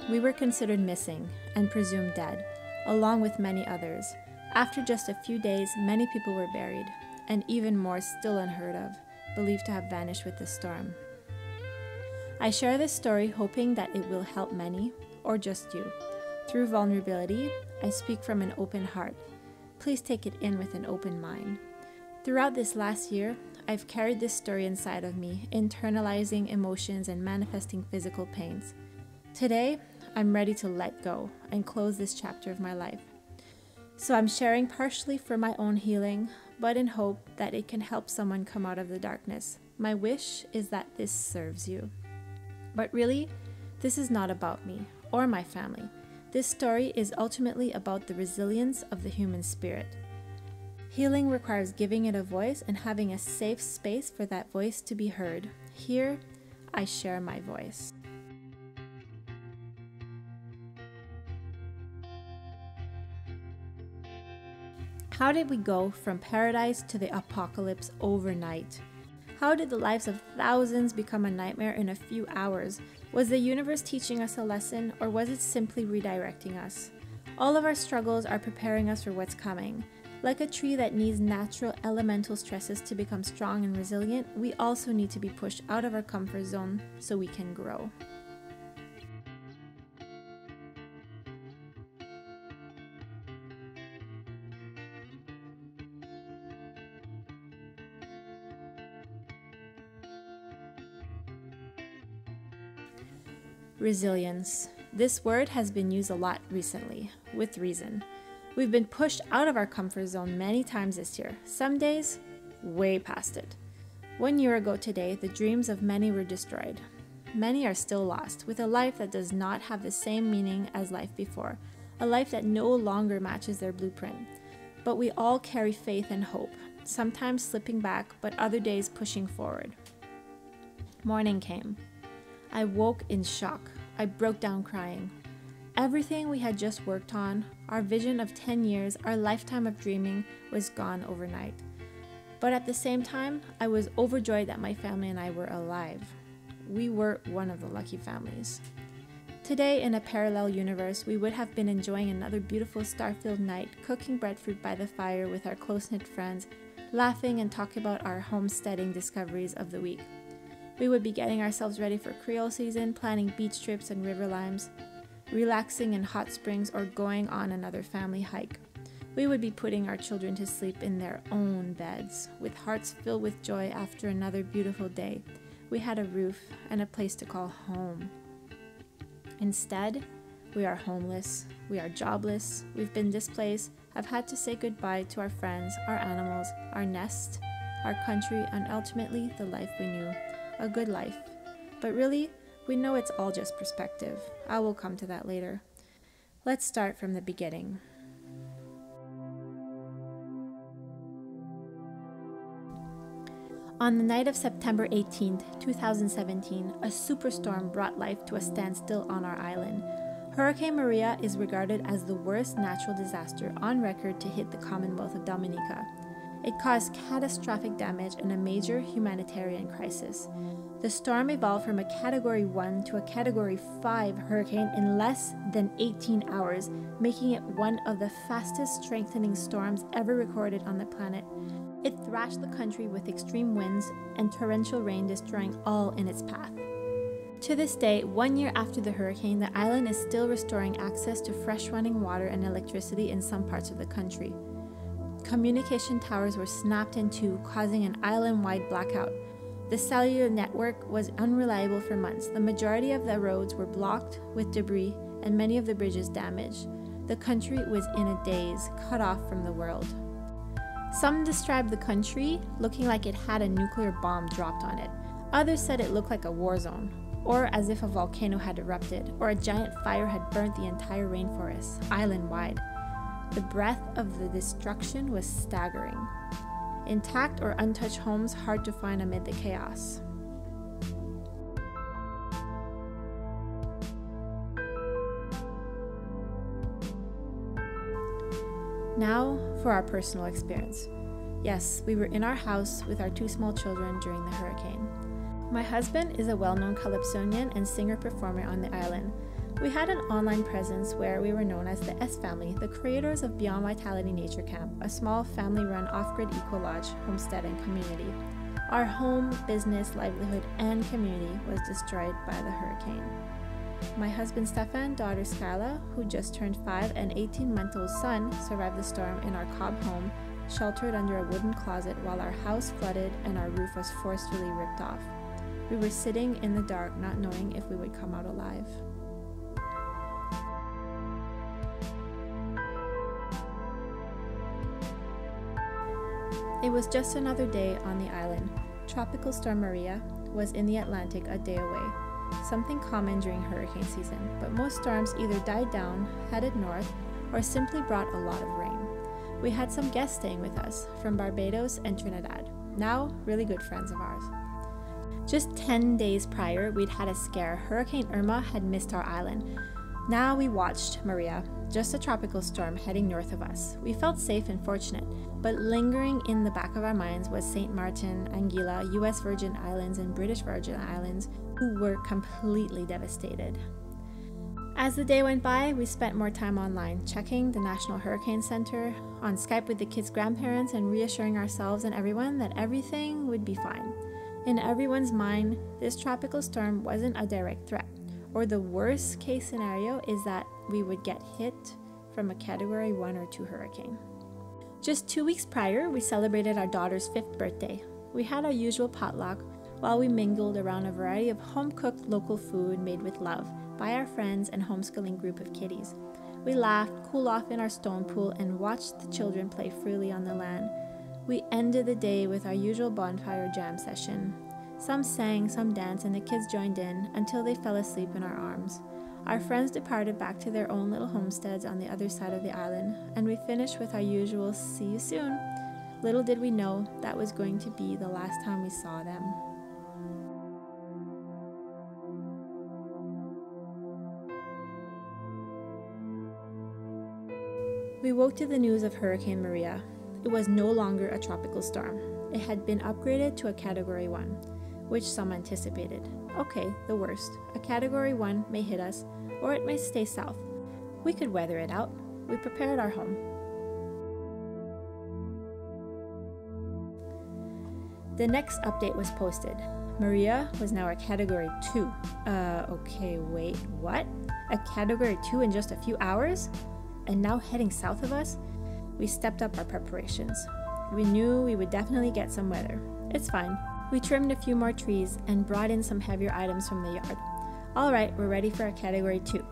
We were considered missing and presumed dead, along with many others. After just a few days, many people were buried, and even more still unheard of, believed to have vanished with the storm. I share this story hoping that it will help many, or just you. Through vulnerability, I speak from an open heart. Please take it in with an open mind. Throughout this last year, I've carried this story inside of me, internalizing emotions and manifesting physical pains. Today, I'm ready to let go and close this chapter of my life. So I'm sharing partially for my own healing, but in hope that it can help someone come out of the darkness. My wish is that this serves you. But really, this is not about me or my family. This story is ultimately about the resilience of the human spirit. Healing requires giving it a voice and having a safe space for that voice to be heard. Here, I share my voice. How did we go from paradise to the apocalypse overnight? How did the lives of thousands become a nightmare in a few hours? Was the universe teaching us a lesson, or was it simply redirecting us? All of our struggles are preparing us for what's coming. Like a tree that needs natural elemental stresses to become strong and resilient, we also need to be pushed out of our comfort zone so we can grow. Resilience. This word has been used a lot recently, with reason. We've been pushed out of our comfort zone many times this year, some days way past it. 1 year ago today, the dreams of many were destroyed. Many are still lost, with a life that does not have the same meaning as life before, a life that no longer matches their blueprint. But we all carry faith and hope, sometimes slipping back, but other days pushing forward. Morning came. I woke in shock. I broke down crying. Everything we had just worked on, our vision of 10 years, our lifetime of dreaming, was gone overnight. But at the same time, I was overjoyed that my family and I were alive. We were one of the lucky families. Today, in a parallel universe, we would have been enjoying another beautiful star-filled night, cooking breadfruit by the fire with our close-knit friends, laughing and talking about our homesteading discoveries of the week. We would be getting ourselves ready for Creole season, planning beach trips and river limes, relaxing in hot springs, or going on another family hike. We would be putting our children to sleep in their own beds, with hearts filled with joy after another beautiful day. We had a roof and a place to call home. Instead, we are homeless, we are jobless, we've been displaced, have had to say goodbye to our friends, our animals, our nest, our country, and ultimately the life we knew. A good life. But really, we know it's all just perspective. I will come to that later. Let's start from the beginning. On the night of September 18th, 2017, a superstorm brought life to a standstill on our island. Hurricane Maria is regarded as the worst natural disaster on record to hit the Commonwealth of Dominica. It caused catastrophic damage and a major humanitarian crisis. The storm evolved from a Category 1 to a Category 5 hurricane in less than 18 hours, making it one of the fastest strengthening storms ever recorded on the planet. It thrashed the country with extreme winds and torrential rain, destroying all in its path. To this day, 1 year after the hurricane, the island is still restoring access to fresh running water and electricity in some parts of the country. Communication towers were snapped in two, causing an island-wide blackout. The cellular network was unreliable for months. The majority of the roads were blocked with debris and many of the bridges damaged. The country was in a daze, cut off from the world. Some described the country looking like it had a nuclear bomb dropped on it. Others said it looked like a war zone, or as if a volcano had erupted, or a giant fire had burnt the entire rainforest, island-wide. The breadth of the destruction was staggering. Intact or untouched homes hard to find amid the chaos. Now, for our personal experience. Yes, we were in our house with our 2 small children during the hurricane. My husband is a well-known calypsonian and singer-performer on the island. We had an online presence where we were known as the S Family, the creators of Beyond Vitality Nature Camp, a small family-run off-grid eco-lodge, homestead, and community. Our home, business, livelihood, and community was destroyed by the hurricane. My husband Stefan, daughter Skyla, who just turned 5, and 18-month-old son survived the storm in our Cobb home, sheltered under a wooden closet while our house flooded and our roof was forcefully ripped off. We were sitting in the dark, not knowing if we would come out alive. It was just another day on the island. Tropical Storm Maria was in the Atlantic a day away, something common during hurricane season, but most storms either died down, headed north, or simply brought a lot of rain. We had some guests staying with us from Barbados and Trinidad, now really good friends of ours. Just 10 days prior, we'd had a scare. Hurricane Irma had missed our island. Now we watched Maria, just a tropical storm heading north of us. We felt safe and fortunate, but lingering in the back of our minds was St. Martin, Anguilla, US Virgin Islands, and British Virgin Islands, who were completely devastated. As the day went by, we spent more time online, checking the National Hurricane Center, on Skype with the kids' grandparents, and reassuring ourselves and everyone that everything would be fine. In everyone's mind, this tropical storm wasn't a direct threat, or the worst case scenario is that we would get hit from a Category 1 or 2 hurricane. Just 2 weeks prior, we celebrated our daughter's 5th birthday. We had our usual potluck while we mingled around a variety of home-cooked local food made with love by our friends and homeschooling group of kiddies. We laughed, cooled off in our stone pool, and watched the children play freely on the land. We ended the day with our usual bonfire jam session. Some sang, some danced, and the kids joined in until they fell asleep in our arms. Our friends departed back to their own little homesteads on the other side of the island, and we finished with our usual "see you soon." Little did we know that was going to be the last time we saw them. We woke to the news of Hurricane Maria. It was no longer a tropical storm. It had been upgraded to a Category 1, which some anticipated. Okay, the worst. A Category 1 may hit us, or it may stay south. We could weather it out. We prepared our home. The next update was posted. Maria was now a Category 2. Okay, wait, what? A Category 2 in just a few hours? And now heading south of us? We stepped up our preparations. We knew we would definitely get some weather. It's fine. We trimmed a few more trees and brought in some heavier items from the yard. All right, we're ready for a Category 2.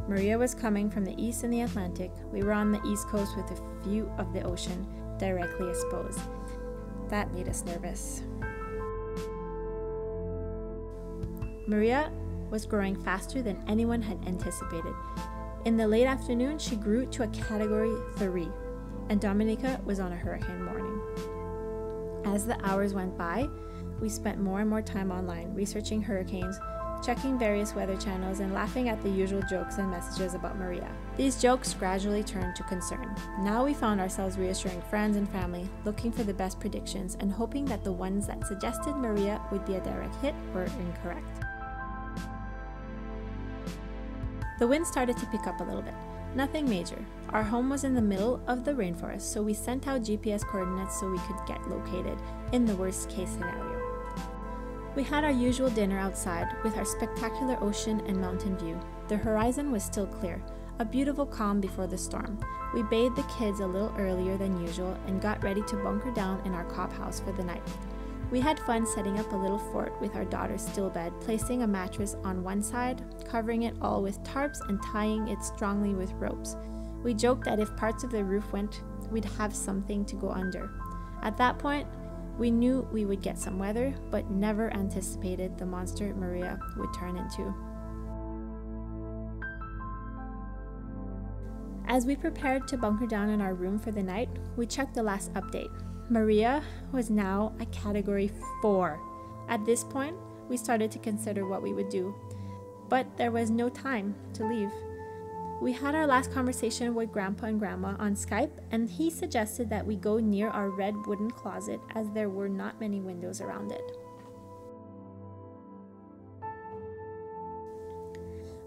Maria was coming from the east in the Atlantic. We were on the east coast with a view of the ocean directly exposed. That made us nervous. Maria was growing faster than anyone had anticipated. In the late afternoon, she grew to a Category 3, and Dominica was on a hurricane warning. As the hours went by, we spent more and more time online, researching hurricanes, checking various weather channels, and laughing at the usual jokes and messages about Maria. These jokes gradually turned to concern. Now we found ourselves reassuring friends and family, looking for the best predictions, and hoping that the ones that suggested Maria would be a direct hit were incorrect. The wind started to pick up a little bit. Nothing major. Our home was in the middle of the rainforest, so we sent out GPS coordinates so we could get located in the worst case scenario. We had our usual dinner outside with our spectacular ocean and mountain view. The horizon was still clear, a beautiful calm before the storm. We bathed the kids a little earlier than usual and got ready to bunker down in our Cobb house for the night. We had fun setting up a little fort with our daughter's still bed, placing a mattress on one side, covering it all with tarps and tying it strongly with ropes. We joked that if parts of the roof went, we'd have something to go under. At that point, we knew we would get some weather, but never anticipated the monster Maria would turn into. As we prepared to bunker down in our room for the night, we checked the last update. Maria was now a Category 4. At this point, we started to consider what we would do, but there was no time to leave. We had our last conversation with Grandpa and Grandma on Skype, and he suggested that we go near our red wooden closet as there were not many windows around it.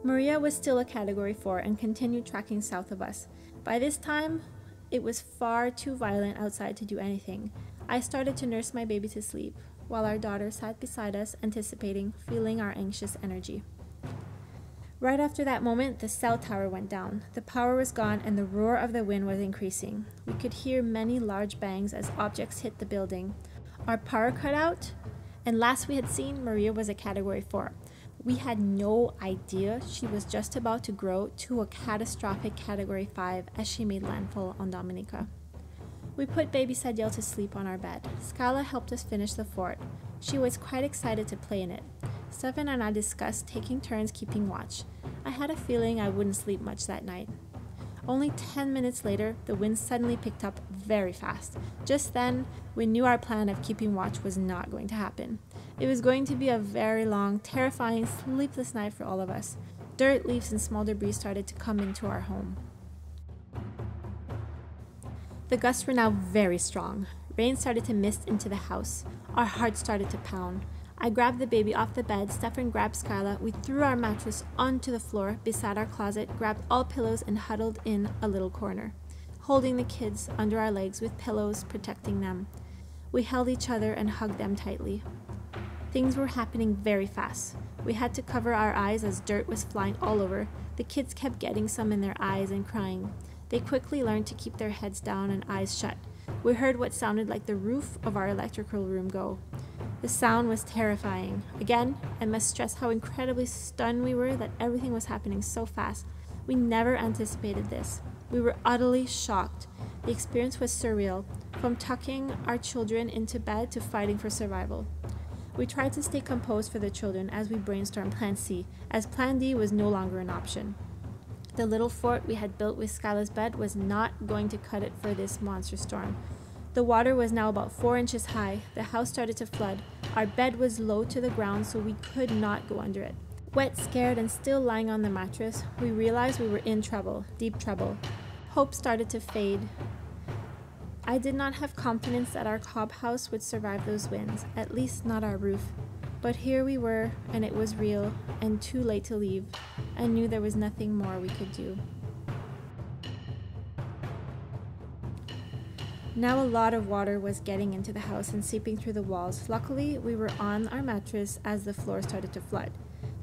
Maria was still a Category 4 and continued tracking south of us. By this time, it was far too violent outside to do anything. I started to nurse my baby to sleep, while our daughter sat beside us, anticipating, feeling our anxious energy. Right after that moment, the cell tower went down. The power was gone and the roar of the wind was increasing. We could hear many large bangs as objects hit the building. Our power cut out, and last we had seen, Maria was a Category 4. We had no idea she was just about to grow to a catastrophic Category 5 as she made landfall on Dominica. We put baby Sadiel to sleep on our bed. Scala helped us finish the fort. She was quite excited to play in it. Stefan and I discussed taking turns keeping watch. I had a feeling I wouldn't sleep much that night. Only 10 minutes later, the wind suddenly picked up very fast. Just then, we knew our plan of keeping watch was not going to happen. It was going to be a very long, terrifying, sleepless night for all of us. Dirt, leaves, and small debris started to come into our home. The gusts were now very strong. Rain started to mist into the house. Our hearts started to pound. I grabbed the baby off the bed, Stefan grabbed Skyla, we threw our mattress onto the floor beside our closet, grabbed all pillows and huddled in a little corner, holding the kids under our legs with pillows protecting them. We held each other and hugged them tightly. Things were happening very fast. We had to cover our eyes as dirt was flying all over. The kids kept getting some in their eyes and crying. They quickly learned to keep their heads down and eyes shut. We heard what sounded like the roof of our electrical room go. The sound was terrifying. Again, I must stress how incredibly stunned we were that everything was happening so fast. We never anticipated this. We were utterly shocked. The experience was surreal, from tucking our children into bed to fighting for survival. We tried to stay composed for the children as we brainstormed Plan C, as Plan D was no longer an option. The little fort we had built with Skyla's bed was not going to cut it for this monster storm. The water was now about 4 inches high. The house started to flood. Our bed was low to the ground, so we could not go under it. Wet, scared, and still lying on the mattress, we realized we were in trouble, deep trouble. Hope started to fade. I did not have confidence that our cob house would survive those winds, at least not our roof. But here we were, and it was real, and too late to leave. I knew there was nothing more we could do. Now a lot of water was getting into the house and seeping through the walls. Luckily, we were on our mattress as the floor started to flood.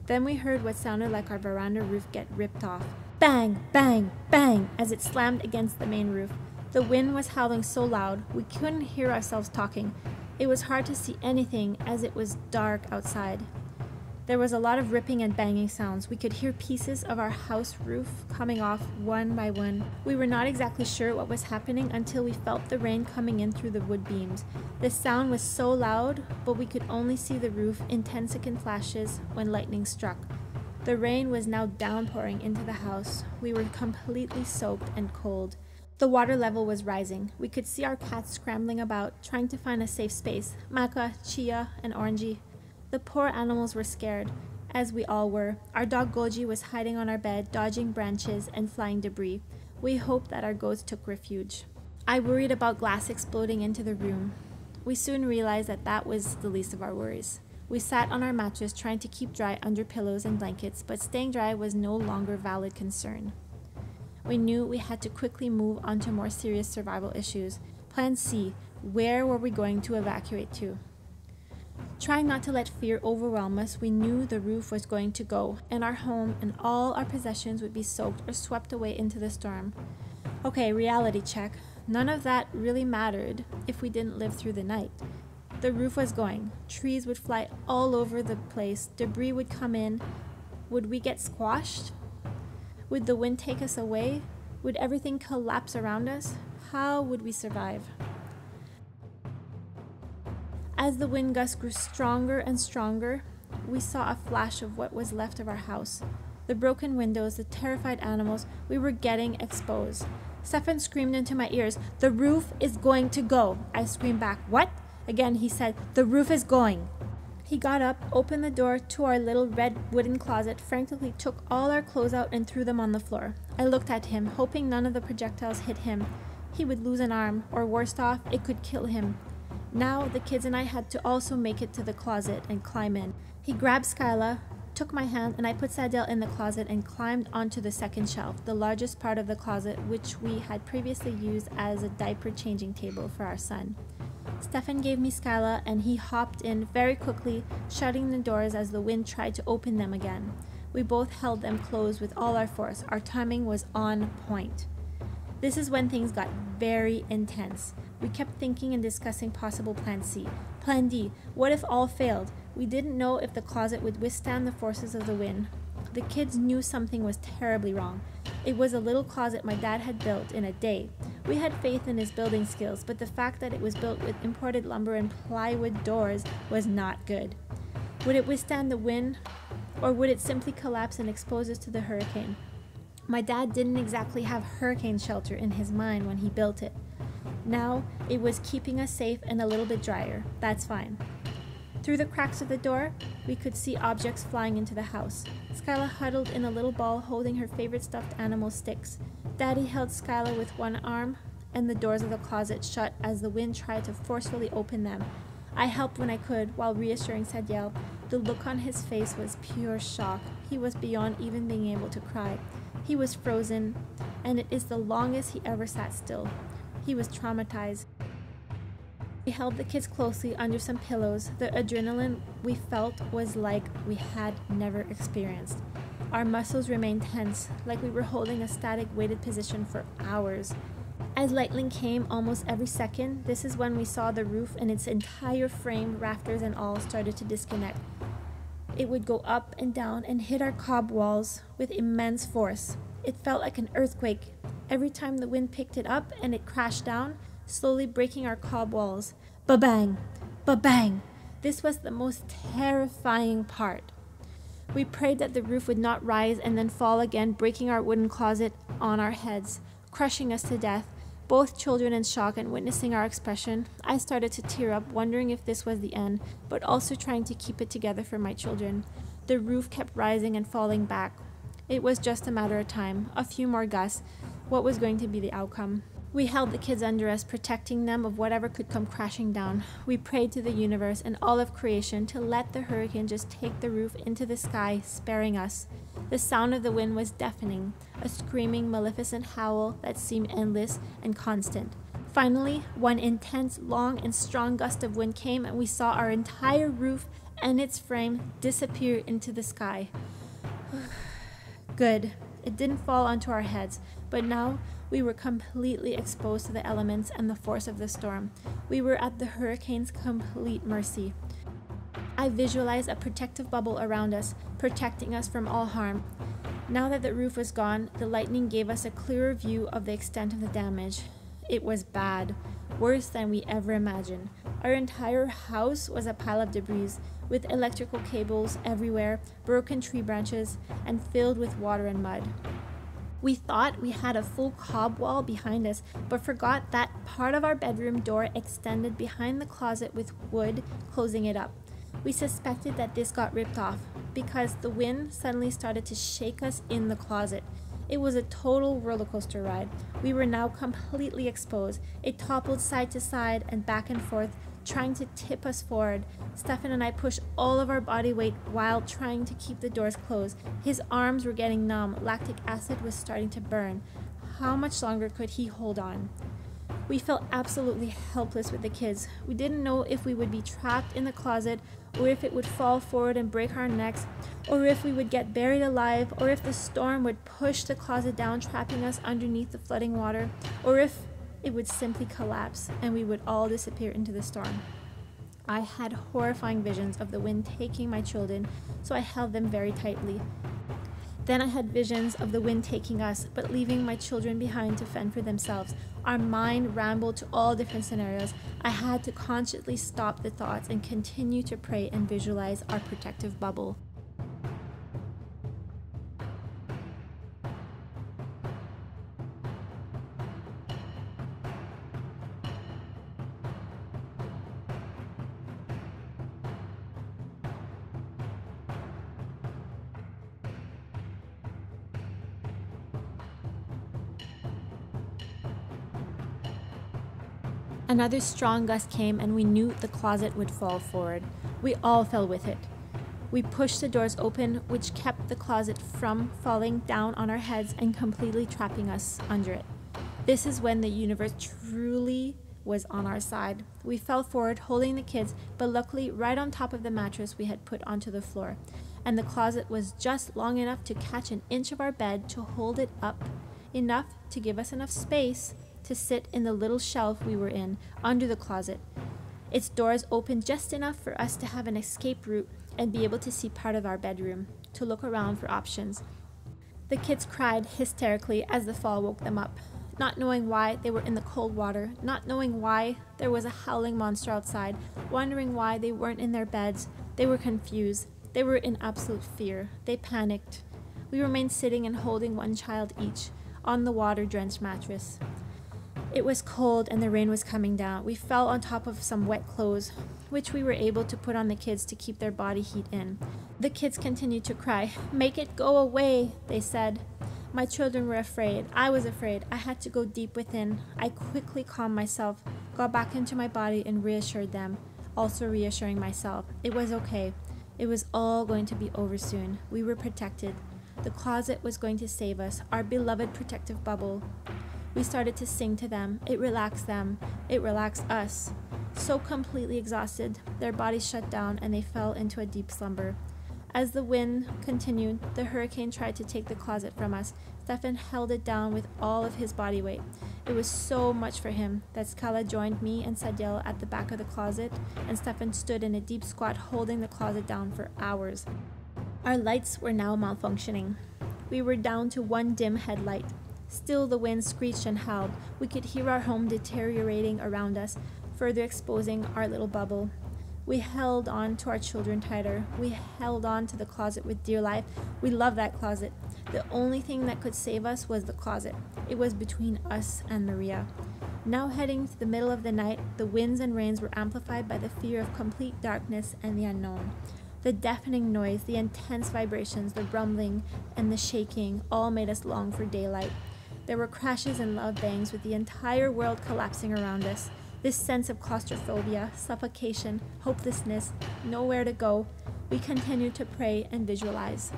Then we heard what sounded like our veranda roof get ripped off. Bang, bang, bang, as it slammed against the main roof. The wind was howling so loud, we couldn't hear ourselves talking. It was hard to see anything as it was dark outside. There was a lot of ripping and banging sounds. We could hear pieces of our house roof coming off one by one. We were not exactly sure what was happening until we felt the rain coming in through the wood beams. The sound was so loud, but we could only see the roof in 10-second flashes when lightning struck. The rain was now downpouring into the house. We were completely soaked and cold. The water level was rising. We could see our cats scrambling about, trying to find a safe space. Maka, Chia, and Orangey. The poor animals were scared, as we all were. Our dog Goji was hiding on our bed, dodging branches and flying debris. We hoped that our goats took refuge. I worried about glass exploding into the room. We soon realized that that was the least of our worries. We sat on our mattress trying to keep dry under pillows and blankets, but staying dry was no longer a valid concern. We knew we had to quickly move on to more serious survival issues. Plan C, where were we going to evacuate to? Trying not to let fear overwhelm us, we knew the roof was going to go, and our home and all our possessions would be soaked or swept away into the storm. Okay, reality check. None of that really mattered if we didn't live through the night. The roof was going. Trees would fly all over the place. Debris would come in. Would we get squashed? Would the wind take us away? Would everything collapse around us? How would we survive? As the wind gusts grew stronger and stronger, we saw a flash of what was left of our house. The broken windows, the terrified animals, we were getting exposed. Stefan screamed into my ears, "The roof is going to go." I screamed back, "What?" Again he said, "The roof is going." He got up, opened the door to our little red wooden closet, frantically took all our clothes out and threw them on the floor. I looked at him, hoping none of the projectiles hit him. He would lose an arm, or worst off, it could kill him. Now, the kids and I had to also make it to the closet and climb in. He grabbed Skyla, took my hand, and I put Sadell in the closet and climbed onto the second shelf, the largest part of the closet, which we had previously used as a diaper changing table for our son. Stefan gave me Skyla, and he hopped in very quickly, shutting the doors as the wind tried to open them again. We both held them closed with all our force. Our timing was on point. This is when things got very intense. We kept thinking and discussing possible plan C. Plan D, what if all failed? We didn't know if the closet would withstand the forces of the wind. The kids knew something was terribly wrong. It was a little closet my dad had built in a day. We had faith in his building skills, but the fact that it was built with imported lumber and plywood doors was not good. Would it withstand the wind, or would it simply collapse and expose us to the hurricane? My dad didn't exactly have hurricane shelter in his mind when he built it. Now, it was keeping us safe and a little bit drier. That's fine. Through the cracks of the door, we could see objects flying into the house. Skyla huddled in a little ball holding her favorite stuffed animal sticks. Daddy held Skyla with one arm, and the doors of the closet shut as the wind tried to forcefully open them. I helped when I could, while reassuring Sadell. The look on his face was pure shock. He was beyond even being able to cry. He was frozen, and it is the longest he ever sat still. He was traumatized. We held the kids closely under some pillows. The adrenaline we felt was like we had never experienced. Our muscles remained tense, like we were holding a static weighted position for hours. As lightning came almost every second, this is when we saw the roof and its entire frame, rafters and all, started to disconnect. It would go up and down and hit our cob walls with immense force. It felt like an earthquake. Every time the wind picked it up and it crashed down, slowly breaking our cob walls. Ba-bang! Ba-bang! This was the most terrifying part. We prayed that the roof would not rise and then fall again, breaking our wooden closet on our heads, crushing us to death. Both children in shock and witnessing our expression, I started to tear up, wondering if this was the end, but also trying to keep it together for my children. The roof kept rising and falling back. It was just a matter of time, a few more gusts. What was going to be the outcome? We held the kids under us, protecting them of whatever could come crashing down. We prayed to the universe and all of creation to let the hurricane just take the roof into the sky, sparing us. The sound of the wind was deafening, a screaming, maleficent howl that seemed endless and constant. Finally, one intense, long, and strong gust of wind came, and we saw our entire roof and its frame disappear into the sky. Good. It didn't fall onto our heads, but now we were completely exposed to the elements and the force of the storm. We were at the hurricane's complete mercy. I visualized a protective bubble around us, protecting us from all harm. Now that the roof was gone, the lightning gave us a clearer view of the extent of the damage. It was bad, worse than we ever imagined. Our entire house was a pile of debris, with electrical cables everywhere, broken tree branches, and filled with water and mud. We thought we had a full cob wall behind us, but forgot that part of our bedroom door extended behind the closet with wood closing it up. We suspected that this got ripped off because the wind suddenly started to shake us in the closet. It was a total roller coaster ride. We were now completely exposed. It toppled side to side and back and forth, trying to tip us forward. Stefan and I pushed all of our body weight while trying to keep the doors closed. His arms were getting numb. Lactic acid was starting to burn. How much longer could he hold on? We felt absolutely helpless with the kids. We didn't know if we would be trapped in the closet, or if it would fall forward and break our necks, or if we would get buried alive, or if the storm would push the closet down, trapping us underneath the flooding water, or if it would simply collapse and we would all disappear into the storm. I had horrifying visions of the wind taking my children, so I held them very tightly. Then I had visions of the wind taking us, but leaving my children behind to fend for themselves. Our mind rambled to all different scenarios. I had to consciously stop the thoughts and continue to pray and visualize our protective bubble. Another strong gust came and we knew the closet would fall forward. We all fell with it. We pushed the doors open, which kept the closet from falling down on our heads and completely trapping us under it. This is when the universe truly was on our side. We fell forward holding the kids, but luckily right on top of the mattress we had put onto the floor. And the closet was just long enough to catch an inch of our bed to hold it up, enough to give us enough space to sit in the little shelf we were in, under the closet. Its doors opened just enough for us to have an escape route and be able to see part of our bedroom, to look around for options. The kids cried hysterically as the fall woke them up, not knowing why they were in the cold water, not knowing why there was a howling monster outside, wondering why they weren't in their beds. They were confused. They were in absolute fear. They panicked. We remained sitting and holding one child each on the water-drenched mattress. It was cold and the rain was coming down. We fell on top of some wet clothes, which we were able to put on the kids to keep their body heat in. The kids continued to cry. "Make it go away," they said. My children were afraid. I was afraid. I had to go deep within. I quickly calmed myself, got back into my body and reassured them, also reassuring myself. It was okay. It was all going to be over soon. We were protected. The closet was going to save us, our beloved protective bubble. We started to sing to them. It relaxed them. It relaxed us. So completely exhausted, their bodies shut down and they fell into a deep slumber. As the wind continued, the hurricane tried to take the closet from us. Stefan held it down with all of his body weight. It was so much for him that Skala joined me and Sadiel at the back of the closet, and Stefan stood in a deep squat holding the closet down for hours. Our lights were now malfunctioning. We were down to one dim headlight. Still the wind screeched and howled. We could hear our home deteriorating around us, further exposing our little bubble. We held on to our children tighter. We held on to the closet with dear life. We loved that closet. The only thing that could save us was the closet. It was between us and Maria. Now heading to the middle of the night, the winds and rains were amplified by the fear of complete darkness and the unknown. The deafening noise, the intense vibrations, the rumbling, and the shaking all made us long for daylight. There were crashes and loud bangs with the entire world collapsing around us. This sense of claustrophobia, suffocation, hopelessness, nowhere to go. We continued to pray and visualize.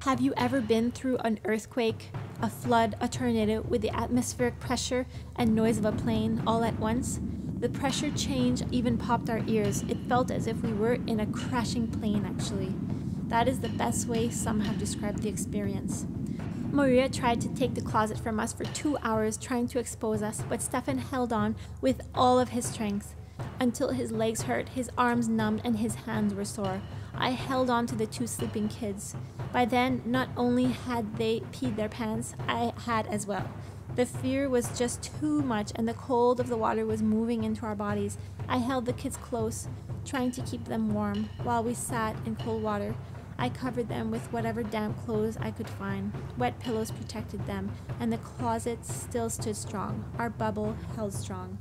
Have you ever been through an earthquake, a flood, a tornado with the atmospheric pressure and noise of a plane all at once? The pressure change even popped our ears. It felt as if we were in a crashing plane, actually. That is the best way some have described the experience. Maria tried to take the closet from us for 2 hours, trying to expose us, but Stefan held on with all of his strength until his legs hurt, his arms numbed, and his hands were sore. I held on to the 2 sleeping kids. By then, not only had they peed their pants, I had as well. The fear was just too much, and the cold of the water was moving into our bodies. I held the kids close, trying to keep them warm, while we sat in cold water. I covered them with whatever damp clothes I could find. Wet pillows protected them, and the closet still stood strong. Our bubble held strong.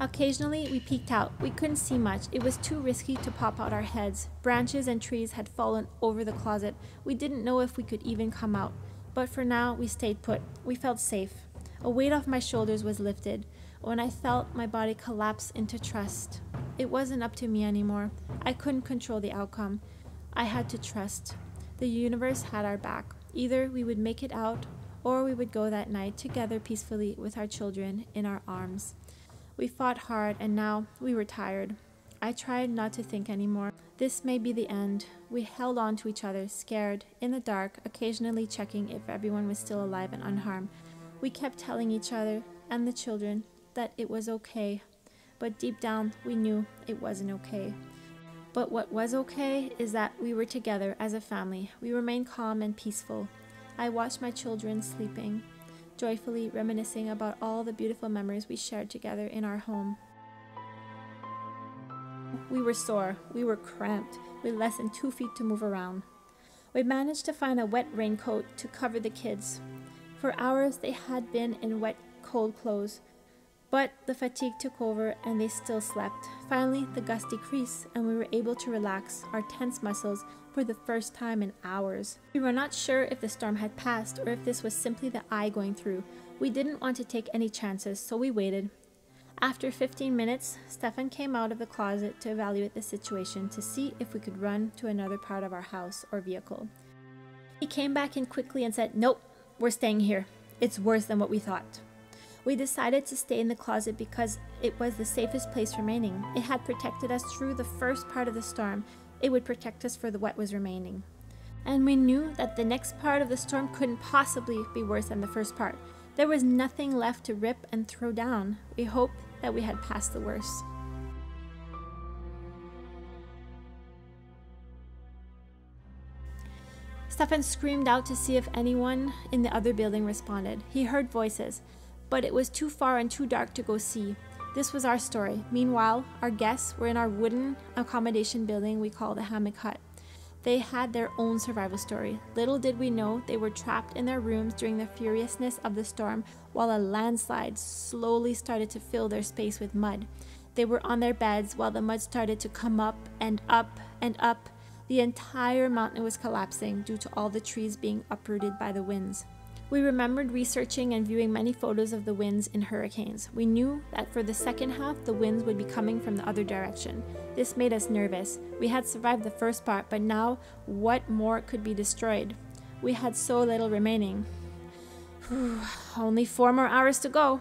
Occasionally, we peeked out. We couldn't see much. It was too risky to pop out our heads. Branches and trees had fallen over the closet. We didn't know if we could even come out. But for now, we stayed put. We felt safe. A weight off my shoulders was lifted when I felt my body collapse into trust. It wasn't up to me anymore. I couldn't control the outcome. I had to trust. The universe had our back. Either we would make it out, or we would go that night together peacefully with our children in our arms. We fought hard, and now we were tired. I tried not to think anymore. This may be the end. We held on to each other, scared, in the dark, occasionally checking if everyone was still alive and unharmed. We kept telling each other and the children that it was okay, but deep down we knew it wasn't okay. But what was okay is that we were together as a family. We remained calm and peaceful. I watched my children sleeping, joyfully reminiscing about all the beautiful memories we shared together in our home. We were sore. We were cramped, with less than 2 feet to move around. We managed to find a wet raincoat to cover the kids. For hours, they had been in wet, cold clothes. But the fatigue took over and they still slept. Finally, the gust decreased and we were able to relax our tense muscles for the first time in hours. We were not sure if the storm had passed or if this was simply the eye going through. We didn't want to take any chances, so we waited. After 15 minutes, Stefan came out of the closet to evaluate the situation to see if we could run to another part of our house or vehicle. He came back in quickly and said, "Nope, we're staying here. It's worse than what we thought." We decided to stay in the closet because it was the safest place remaining. It had protected us through the first part of the storm. It would protect us for what was remaining. And we knew that the next part of the storm couldn't possibly be worse than the first part. There was nothing left to rip and throw down. We hoped that we had passed the worst. Stefan screamed out to see if anyone in the other building responded. He heard voices, but it was too far and too dark to go see. This was our story. Meanwhile, our guests were in our wooden accommodation building we call the hammock hut. They had their own survival story. Little did we know they were trapped in their rooms during the furiousness of the storm while a landslide slowly started to fill their space with mud. They were on their beds while the mud started to come up and up and up. The entire mountain was collapsing due to all the trees being uprooted by the winds. We remembered researching and viewing many photos of the winds in hurricanes. We knew that for the second half, the winds would be coming from the other direction. This made us nervous. We had survived the first part, but now what more could be destroyed? We had so little remaining. Only 4 more hours to go.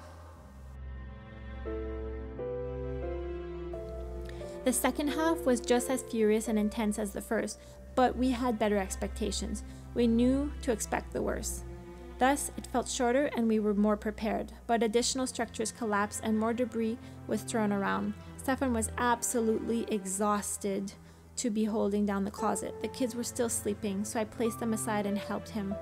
The second half was just as furious and intense as the first, but we had better expectations. We knew to expect the worst. Thus, it felt shorter and we were more prepared, but additional structures collapsed and more debris was thrown around. Stefan was absolutely exhausted to be holding down the closet. The kids were still sleeping, so I placed them aside and helped him.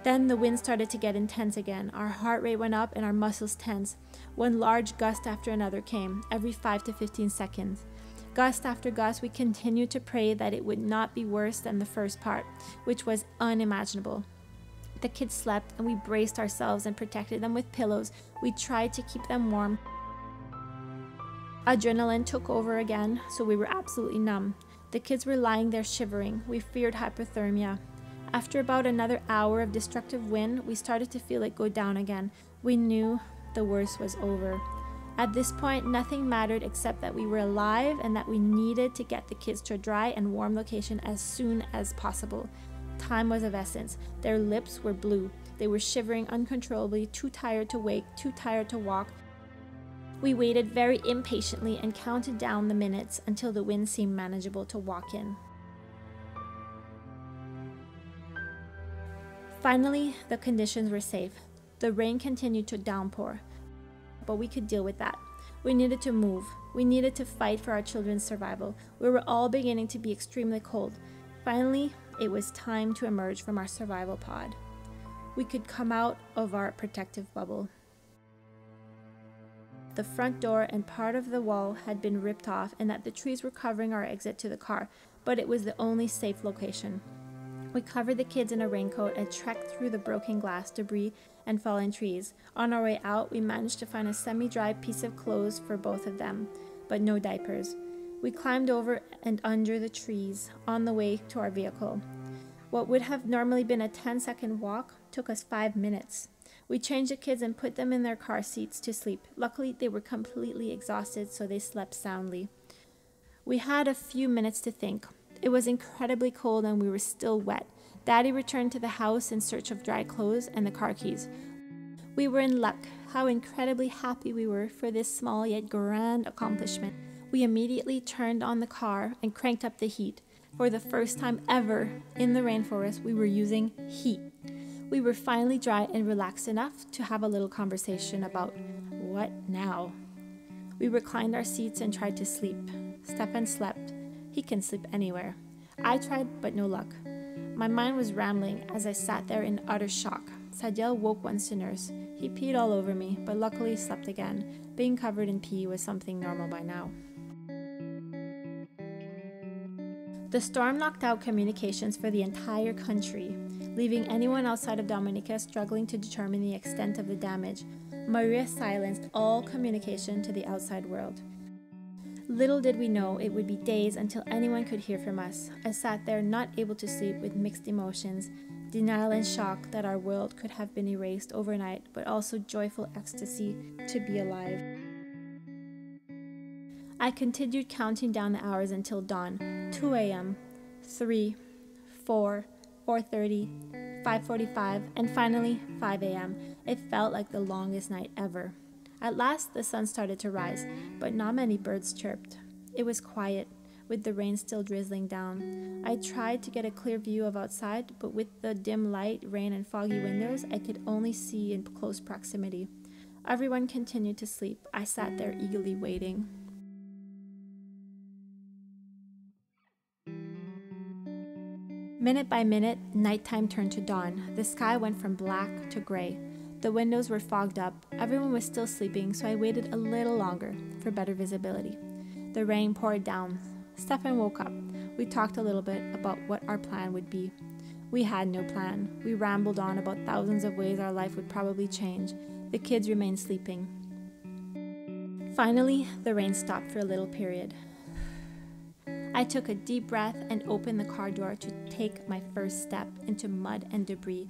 Then the wind started to get intense again. Our heart rate went up and our muscles tense. One large gust after another came, every 5 to 15 seconds. Gust after gust, we continued to pray that it would not be worse than the first part, which was unimaginable. The kids slept and we braced ourselves and protected them with pillows. We tried to keep them warm. Adrenaline took over again, so we were absolutely numb. The kids were lying there shivering. We feared hypothermia. After about another hour of destructive wind, we started to feel it go down again. We knew the worst was over. At this point, nothing mattered except that we were alive and that we needed to get the kids to a dry and warm location as soon as possible. Time was of essence. Their lips were blue. They were shivering uncontrollably, too tired to wake, too tired to walk. We waited very impatiently and counted down the minutes until the wind seemed manageable to walk in. Finally, the conditions were safe. The rain continued to downpour, but we could deal with that. We needed to move. We needed to fight for our children's survival. We were all beginning to be extremely cold. Finally, it was time to emerge from our survival pod. We could come out of our protective bubble. The front door and part of the wall had been ripped off and that the trees were covering our exit to the car, but it was the only safe location. We covered the kids in a raincoat and trekked through the broken glass, debris, and fallen trees. On our way out, we managed to find a semi-dry piece of clothes for both of them, but no diapers. We climbed over and under the trees on the way to our vehicle. What would have normally been a 10-second walk took us 5 minutes. We changed the kids and put them in their car seats to sleep. Luckily, they were completely exhausted, so they slept soundly. We had a few minutes to think. It was incredibly cold and we were still wet. Daddy returned to the house in search of dry clothes and the car keys. We were in luck. How incredibly happy we were for this small yet grand accomplishment. We immediately turned on the car and cranked up the heat. For the first time ever in the rainforest, we were using heat. We were finally dry and relaxed enough to have a little conversation about what now. We reclined our seats and tried to sleep. Stefan slept. He can sleep anywhere. I tried, but no luck. My mind was rambling as I sat there in utter shock. Sadiel woke once to nurse. He peed all over me, but luckily slept again. Being covered in pee was something normal by now. The storm knocked out communications for the entire country, leaving anyone outside of Dominica struggling to determine the extent of the damage. Maria silenced all communication to the outside world. Little did we know it would be days until anyone could hear from us. I sat there not able to sleep with mixed emotions, denial and shock that our world could have been erased overnight, but also joyful ecstasy to be alive. I continued counting down the hours until dawn, 2 a.m., 3, 4, 4:30, 5:45, and finally 5 a.m. It felt like the longest night ever. At last the sun started to rise, but not many birds chirped. It was quiet, with the rain still drizzling down. I tried to get a clear view of outside, but with the dim light, rain, and foggy windows, I could only see in close proximity. Everyone continued to sleep. I sat there eagerly waiting. Minute by minute, nighttime turned to dawn. The sky went from black to gray. The windows were fogged up. Everyone was still sleeping, so I waited a little longer for better visibility. The rain poured down. Stefan woke up. We talked a little bit about what our plan would be. We had no plan. We rambled on about thousands of ways our life would probably change. The kids remained sleeping. Finally, the rain stopped for a little period. I took a deep breath and opened the car door to take my first step into mud and debris.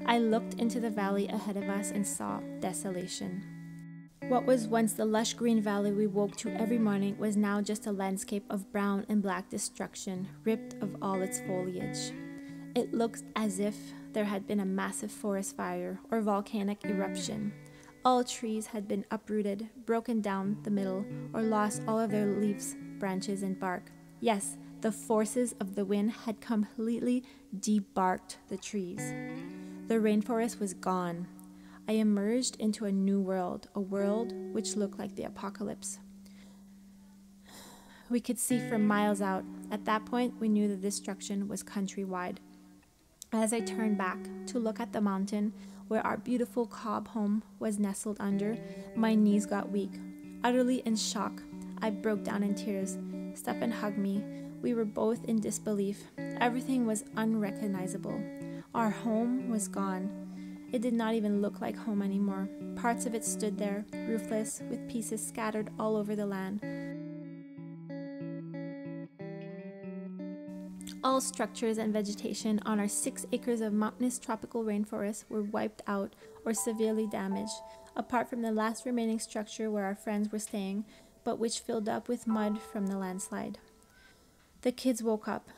I looked into the valley ahead of us and saw desolation. What was once the lush green valley we woke to every morning was now just a landscape of brown and black destruction, ripped of all its foliage. It looked as if there had been a massive forest fire or volcanic eruption. All trees had been uprooted, broken down the middle, or lost all of their leaves, branches, and bark. Yes, the forces of the wind had completely debarked the trees. The rainforest was gone. I emerged into a new world, a world which looked like the apocalypse. We could see for miles out. At that point, we knew the destruction was countrywide. As I turned back to look at the mountain where our beautiful cob home was nestled under, my knees got weak. Utterly in shock, I broke down in tears. Stefan hugged me. We were both in disbelief. Everything was unrecognizable. Our home was gone. It did not even look like home anymore. Parts of it stood there, roofless, with pieces scattered all over the land. All structures and vegetation on our 6 acres of mountainous tropical rainforest were wiped out or severely damaged, apart from the last remaining structure where our friends were staying, but which filled up with mud from the landslide. The kids woke up.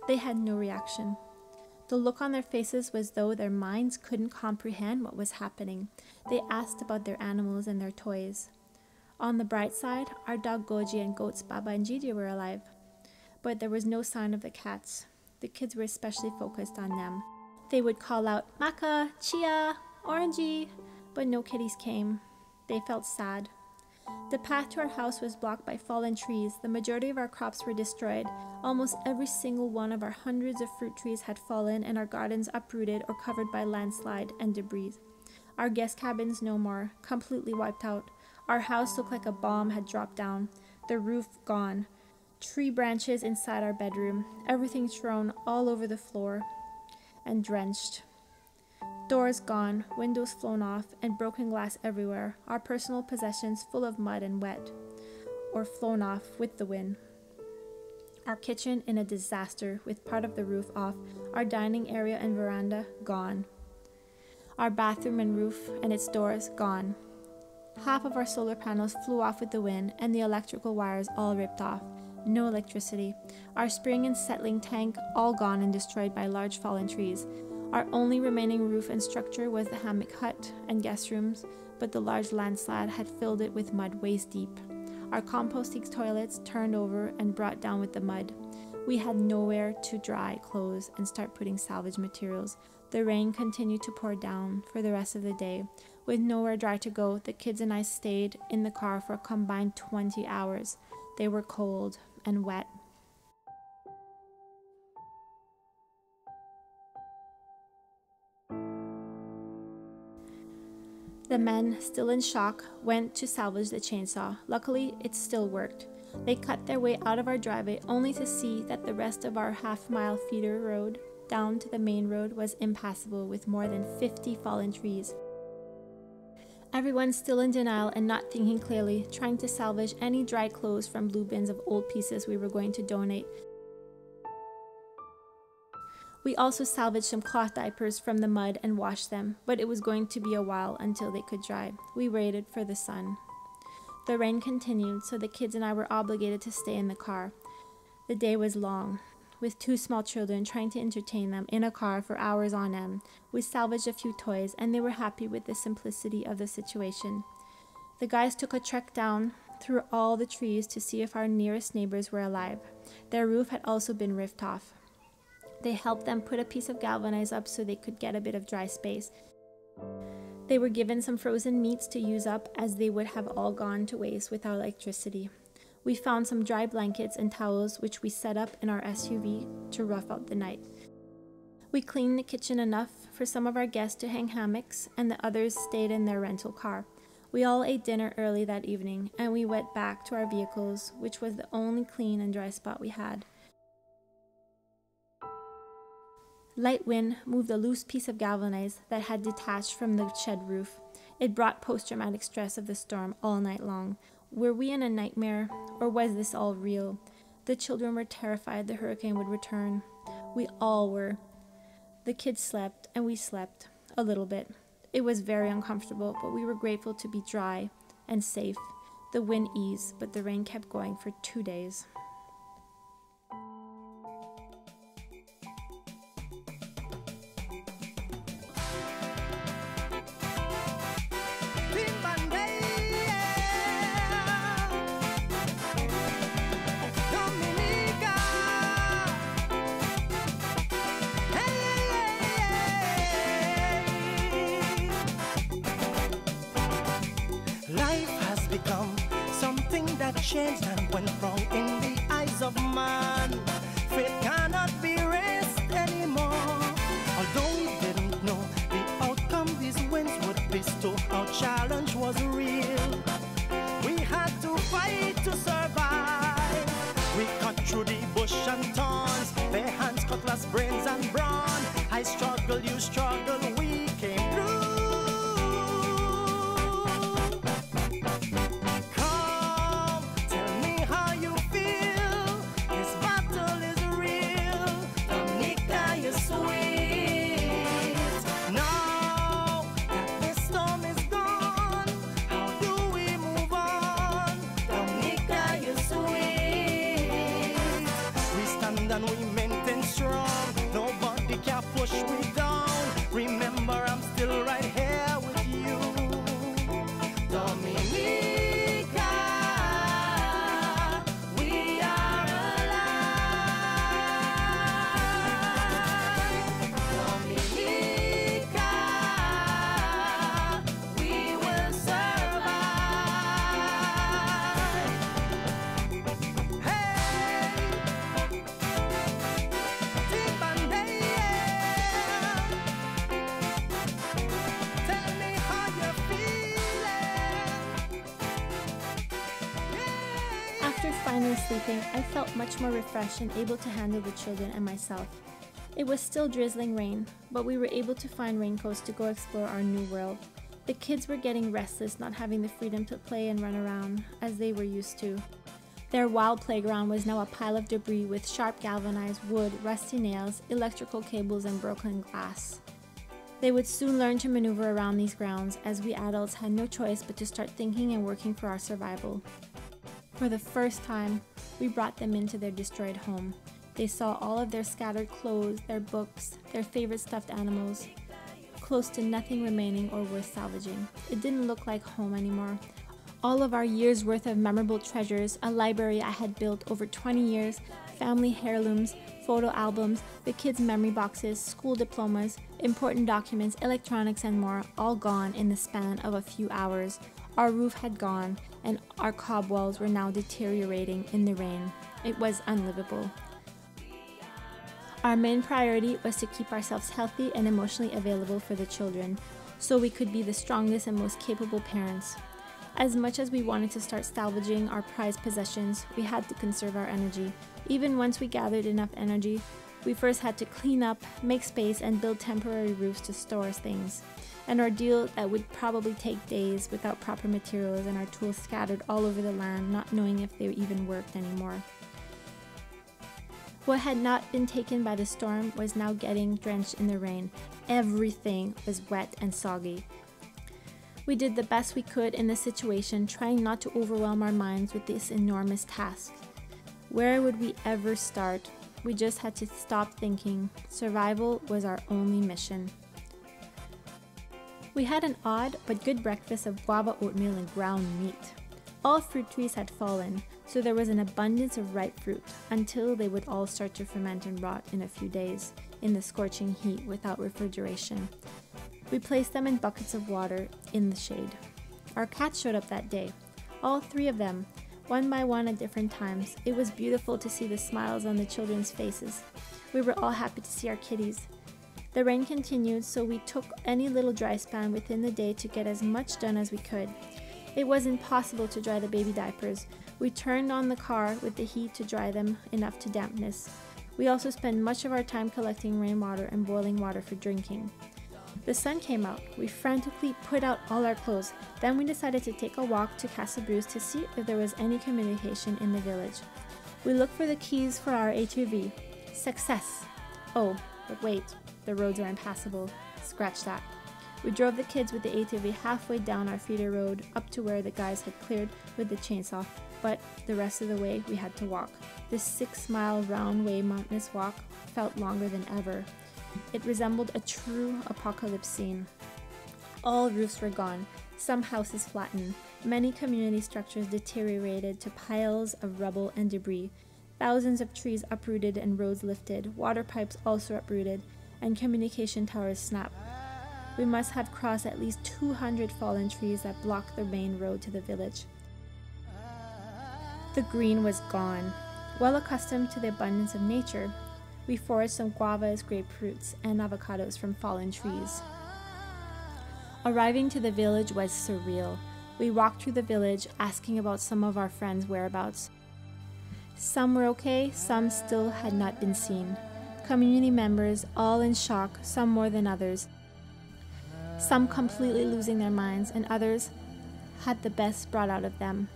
They had no reaction. The look on their faces was though their minds couldn't comprehend what was happening. They asked about their animals and their toys. On the bright side, our dog Goji and goats Baba and Gigi were alive. But there was no sign of the cats. The kids were especially focused on them. They would call out, Maka, Chia, Orangey, but no kitties came. They felt sad. The path to our house was blocked by fallen trees. The majority of our crops were destroyed. Almost every single one of our hundreds of fruit trees had fallen and our gardens uprooted or covered by landslide and debris. Our guest cabins no more, completely wiped out. Our house looked like a bomb had dropped down. The roof gone. Tree branches inside our bedroom. Everything thrown all over the floor and drenched. Doors gone, windows flown off, and broken glass everywhere. Our personal possessions full of mud and wet, or flown off with the wind. Our kitchen in a disaster, with part of the roof off. Our dining area and veranda gone. Our bathroom and roof and its doors gone. Half of our solar panels flew off with the wind, and the electrical wires all ripped off. No electricity. Our spring and settling tank all gone and destroyed by large fallen trees. Our only remaining roof and structure was the hammock hut and guest rooms, but the large landslide had filled it with mud waist deep. Our composting toilets turned over and brought down with the mud. We had nowhere to dry clothes and start putting salvage materials. The rain continued to pour down for the rest of the day. With nowhere dry to go, the kids and I stayed in the car for a combined 20 hours. They were cold and wet. The men, still in shock, went to salvage the chainsaw. Luckily, it still worked. They cut their way out of our driveway only to see that the rest of our half-mile feeder road down to the main road was impassable with more than 50 fallen trees. Everyone's still in denial and not thinking clearly, trying to salvage any dry clothes from blue bins of old pieces we were going to donate. We also salvaged some cloth diapers from the mud and washed them, but it was going to be a while until they could dry. We waited for the sun. The rain continued, so the kids and I were obligated to stay in the car. The day was long, with 2 small children trying to entertain them in a car for hours on end. We salvaged a few toys, and they were happy with the simplicity of the situation. The guys took a trek down through all the trees to see if our nearest neighbors were alive. Their roof had also been ripped off. They helped them put a piece of galvanized up so they could get a bit of dry space. They were given some frozen meats to use up, as they would have all gone to waste without electricity. We found some dry blankets and towels, which we set up in our SUV to rough out the night. We cleaned the kitchen enough for some of our guests to hang hammocks, and the others stayed in their rental car. We all ate dinner early that evening, and we went back to our vehicles, which was the only clean and dry spot we had. Light wind moved a loose piece of galvanized that had detached from the shed roof. It brought post-traumatic stress of the storm all night long. Were we in a nightmare, or was this all real? The children were terrified the hurricane would return. We all were. The kids slept, and we slept, a little bit. It was very uncomfortable, but we were grateful to be dry and safe. The wind eased, but the rain kept going for 2 days. Changed and went wrong in the eyes of man. Faith cannot be raised anymore. Although we didn't know the outcome these winds would bestow, our challenge was real. We had to fight to survive. We cut through the bush and thorns, bare hands, cutlass, brains and brawn. I struggle, you struggle, we came through. Push me down. Remember, I'm still right here with you, Dominica. We are alive, Dominica. We will survive. Hey, deep and day. After finally sleeping, I felt much more refreshed and able to handle the children and myself. It was still drizzling rain, but we were able to find raincoats to go explore our new world. The kids were getting restless, not having the freedom to play and run around as they were used to. Their wild playground was now a pile of debris with sharp galvanized wood, rusty nails, electrical cables, and broken glass. They would soon learn to maneuver around these grounds, as we adults had no choice but to start thinking and working for our survival. For the first time, we brought them into their destroyed home. They saw all of their scattered clothes, their books, their favorite stuffed animals, close to nothing remaining or worth salvaging. It didn't look like home anymore. All of our years' worth of memorable treasures, a library I had built over 20 years, family heirlooms, photo albums, the kids' memory boxes, school diplomas, important documents, electronics, and more, all gone in the span of a few hours. Our roof had gone, and our cob walls were now deteriorating in the rain. It was unlivable. Our main priority was to keep ourselves healthy and emotionally available for the children, so we could be the strongest and most capable parents. As much as we wanted to start salvaging our prized possessions, we had to conserve our energy. Even once we gathered enough energy, We first had to clean up, make space, and build temporary roofs to store things. An ordeal that would probably take days without proper materials and our tools scattered all over the land, not knowing if they even worked anymore. What had not been taken by the storm was now getting drenched in the rain. Everything was wet and soggy. We did the best we could in the situation, trying not to overwhelm our minds with this enormous task. Where would we ever start? We just had to stop thinking. Survival was our only mission. We had an odd but good breakfast of guava oatmeal and ground meat. All fruit trees had fallen, so there was an abundance of ripe fruit, until they would all start to ferment and rot in a few days in the scorching heat without refrigeration. We placed them in buckets of water in the shade. Our cats showed up that day, all 3 of them, one by one at different times. It was beautiful to see the smiles on the children's faces. We were all happy to see our kitties. The rain continued, so we took any little dry span within the day to get as much done as we could. It was impossible to dry the baby diapers. We turned on the car with the heat to dry them enough to dampness. We also spent much of our time collecting rainwater and boiling water for drinking. The sun came out. We frantically put out all our clothes. Then we decided to take a walk to Casa Bruce to see if there was any communication in the village. We looked for the keys for our HUV. Success! Oh, but wait, the roads are impassable. Scratch that. We drove the kids with the ATV halfway down our feeder road up to where the guys had cleared with the chainsaw, but the rest of the way we had to walk. This 6-mile round-way mountainous walk felt longer than ever. It resembled a true apocalypse scene. All roofs were gone, some houses flattened, many community structures deteriorated to piles of rubble and debris, thousands of trees uprooted and roads lifted, water pipes also uprooted, and communication towers snapped. We must have crossed at least 200 fallen trees that blocked the main road to the village. The green was gone. Well accustomed to the abundance of nature, we foraged some guavas, grapefruits, and avocados from fallen trees. Arriving to the village was surreal. We walked through the village, asking about some of our friends' whereabouts. Some were okay, some still had not been seen. Community members, all in shock, some more than others. Some completely losing their minds, and others had the best brought out of them.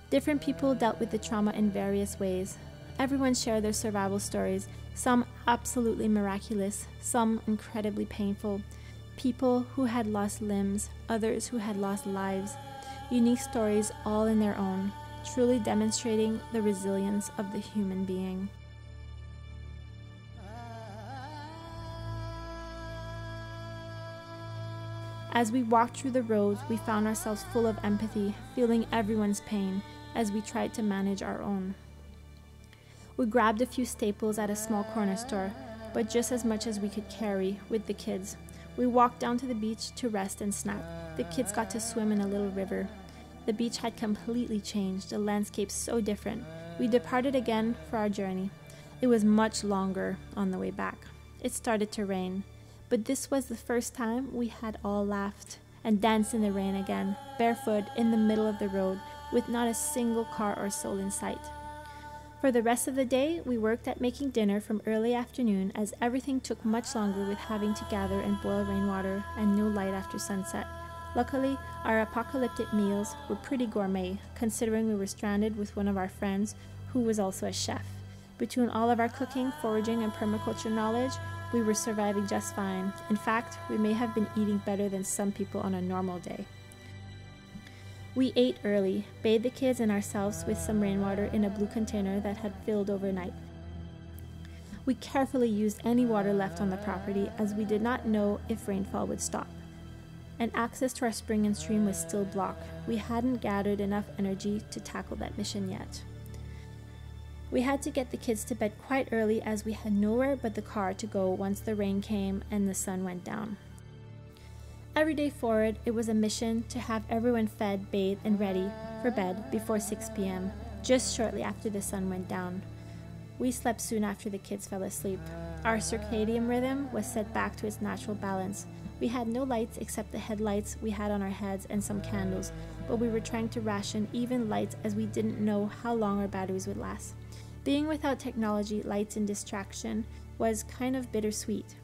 Different people dealt with the trauma in various ways. Everyone shared their survival stories, some absolutely miraculous, some incredibly painful. People who had lost limbs, others who had lost lives. Unique stories all in their own, truly demonstrating the resilience of the human being. As we walked through the roads, we found ourselves full of empathy, feeling everyone's pain as we tried to manage our own. We grabbed a few staples at a small corner store, but just as much as we could carry with the kids. We walked down to the beach to rest and snack. The kids got to swim in a little river. The beach had completely changed, the landscape so different. We departed again for our journey. It was much longer on the way back. It started to rain, but this was the first time we had all laughed and danced in the rain again, barefoot in the middle of the road, with not a single car or soul in sight. For the rest of the day, we worked at making dinner from early afternoon, as everything took much longer with having to gather and boil rainwater and no light after sunset. Luckily, our apocalyptic meals were pretty gourmet, considering we were stranded with one of our friends who was also a chef. Between all of our cooking, foraging, and permaculture knowledge, we were surviving just fine. In fact, we may have been eating better than some people on a normal day. We ate early, bathed the kids and ourselves with some rainwater in a blue container that had filled overnight. We carefully used any water left on the property, as we did not know if rainfall would stop. And access to our spring and stream was still blocked. We hadn't gathered enough energy to tackle that mission yet. We had to get the kids to bed quite early, as we had nowhere but the car to go once the rain came and the sun went down. Every day forward, it was a mission to have everyone fed, bathed, and ready for bed before 6 p.m., just shortly after the sun went down. We slept soon after the kids fell asleep. Our circadian rhythm was set back to its natural balance. We had no lights except the headlights we had on our heads and some candles, but we were trying to ration even lights, as we didn't know how long our batteries would last. Being without technology, lights, and distraction, was kind of bittersweet.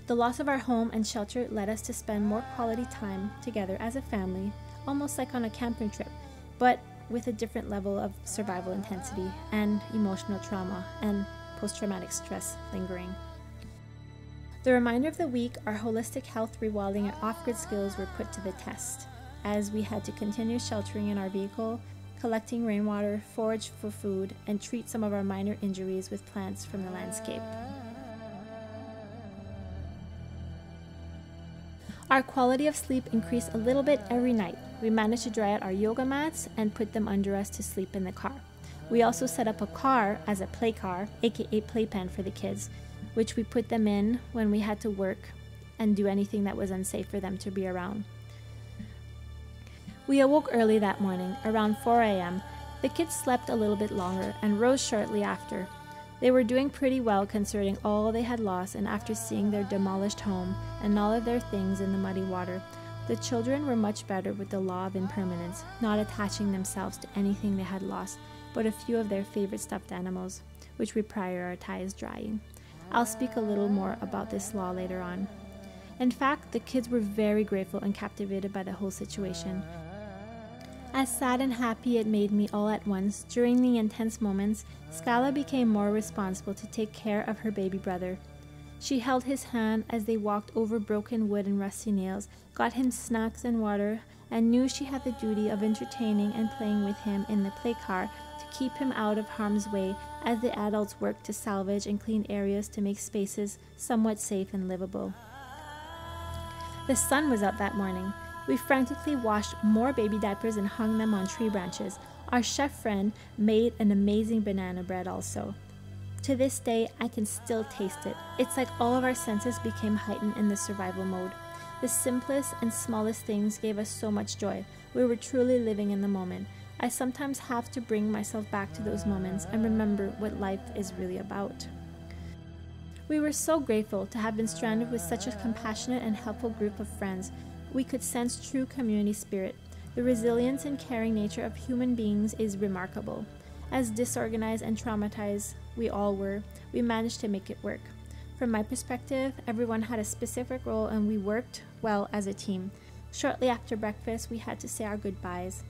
The loss of our home and shelter led us to spend more quality time together as a family, almost like on a camping trip, but with a different level of survival intensity and emotional trauma and post-traumatic stress lingering. The remainder of the week, our holistic health, rewilding, and off-grid skills were put to the test, as we had to continue sheltering in our vehicle, collecting rainwater, forage for food, and treat some of our minor injuries with plants from the landscape. Our quality of sleep increased a little bit every night. We managed to dry out our yoga mats and put them under us to sleep in the car. We also set up a car as a play car, aka playpen for the kids, which we put them in when we had to work and do anything that was unsafe for them to be around. We awoke early that morning, around 4 a.m. The kids slept a little bit longer and rose shortly after. They were doing pretty well considering all they had lost, and after seeing their demolished home and all of their things in the muddy water, the children were much better with the law of impermanence, not attaching themselves to anything they had lost, but a few of their favorite stuffed animals, which we prioritized drying. I'll speak a little more about this law later on. In fact, the kids were very grateful and captivated by the whole situation. As sad and happy it made me all at once, during the intense moments, Scala became more responsible to take care of her baby brother. She held his hand as they walked over broken wood and rusty nails, got him snacks and water, and knew she had the duty of entertaining and playing with him in the play car to keep him out of harm's way as the adults worked to salvage and clean areas to make spaces somewhat safe and livable. The sun was out that morning. We frantically washed more baby diapers and hung them on tree branches. Our chef friend made an amazing banana bread also. To this day, I can still taste it. It's like all of our senses became heightened in the survival mode. The simplest and smallest things gave us so much joy. We were truly living in the moment. I sometimes have to bring myself back to those moments and remember what life is really about. We were so grateful to have been stranded with such a compassionate and helpful group of friends. We could sense true community spirit. The resilience and caring nature of human beings is remarkable. As disorganized and traumatized we all were, we managed to make it work. From my perspective, everyone had a specific role and we worked well as a team. Shortly after breakfast, we had to say our goodbyes.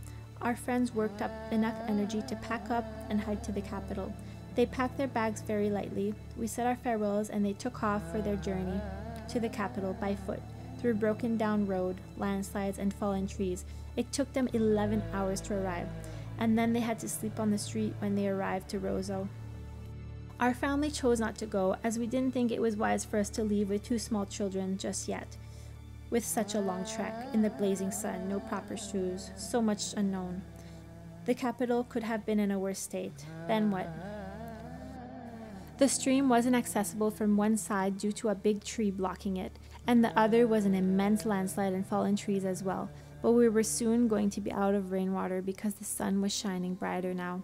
Our friends worked up enough energy to pack up and hike to the capital. They packed their bags very lightly. We said our farewells and they took off for their journey to the capital by foot, through broken down road, landslides, and fallen trees. It took them 11 hours to arrive, and then they had to sleep on the street when they arrived to Roseau. Our family chose not to go, as we didn't think it was wise for us to leave with 2 small children just yet. With such a long trek, in the blazing sun, no proper shoes, so much unknown. The capital could have been in a worse state. Then what? The stream wasn't accessible from one side due to a big tree blocking it, and the other was an immense landslide and fallen trees as well. But we were soon going to be out of rainwater because the sun was shining brighter now.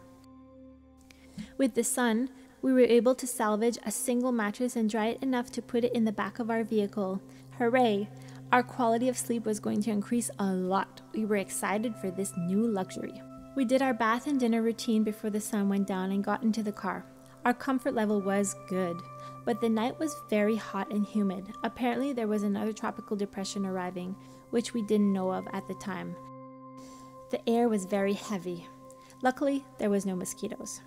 With the sun, we were able to salvage a single mattress and dry it enough to put it in the back of our vehicle. Hooray! Our quality of sleep was going to increase a lot. We were excited for this new luxury. We did our bath and dinner routine before the sun went down and got into the car. Our comfort level was good, but the night was very hot and humid. Apparently there was another tropical depression arriving, which we didn't know of at the time. The air was very heavy. Luckily, there was no mosquitoes.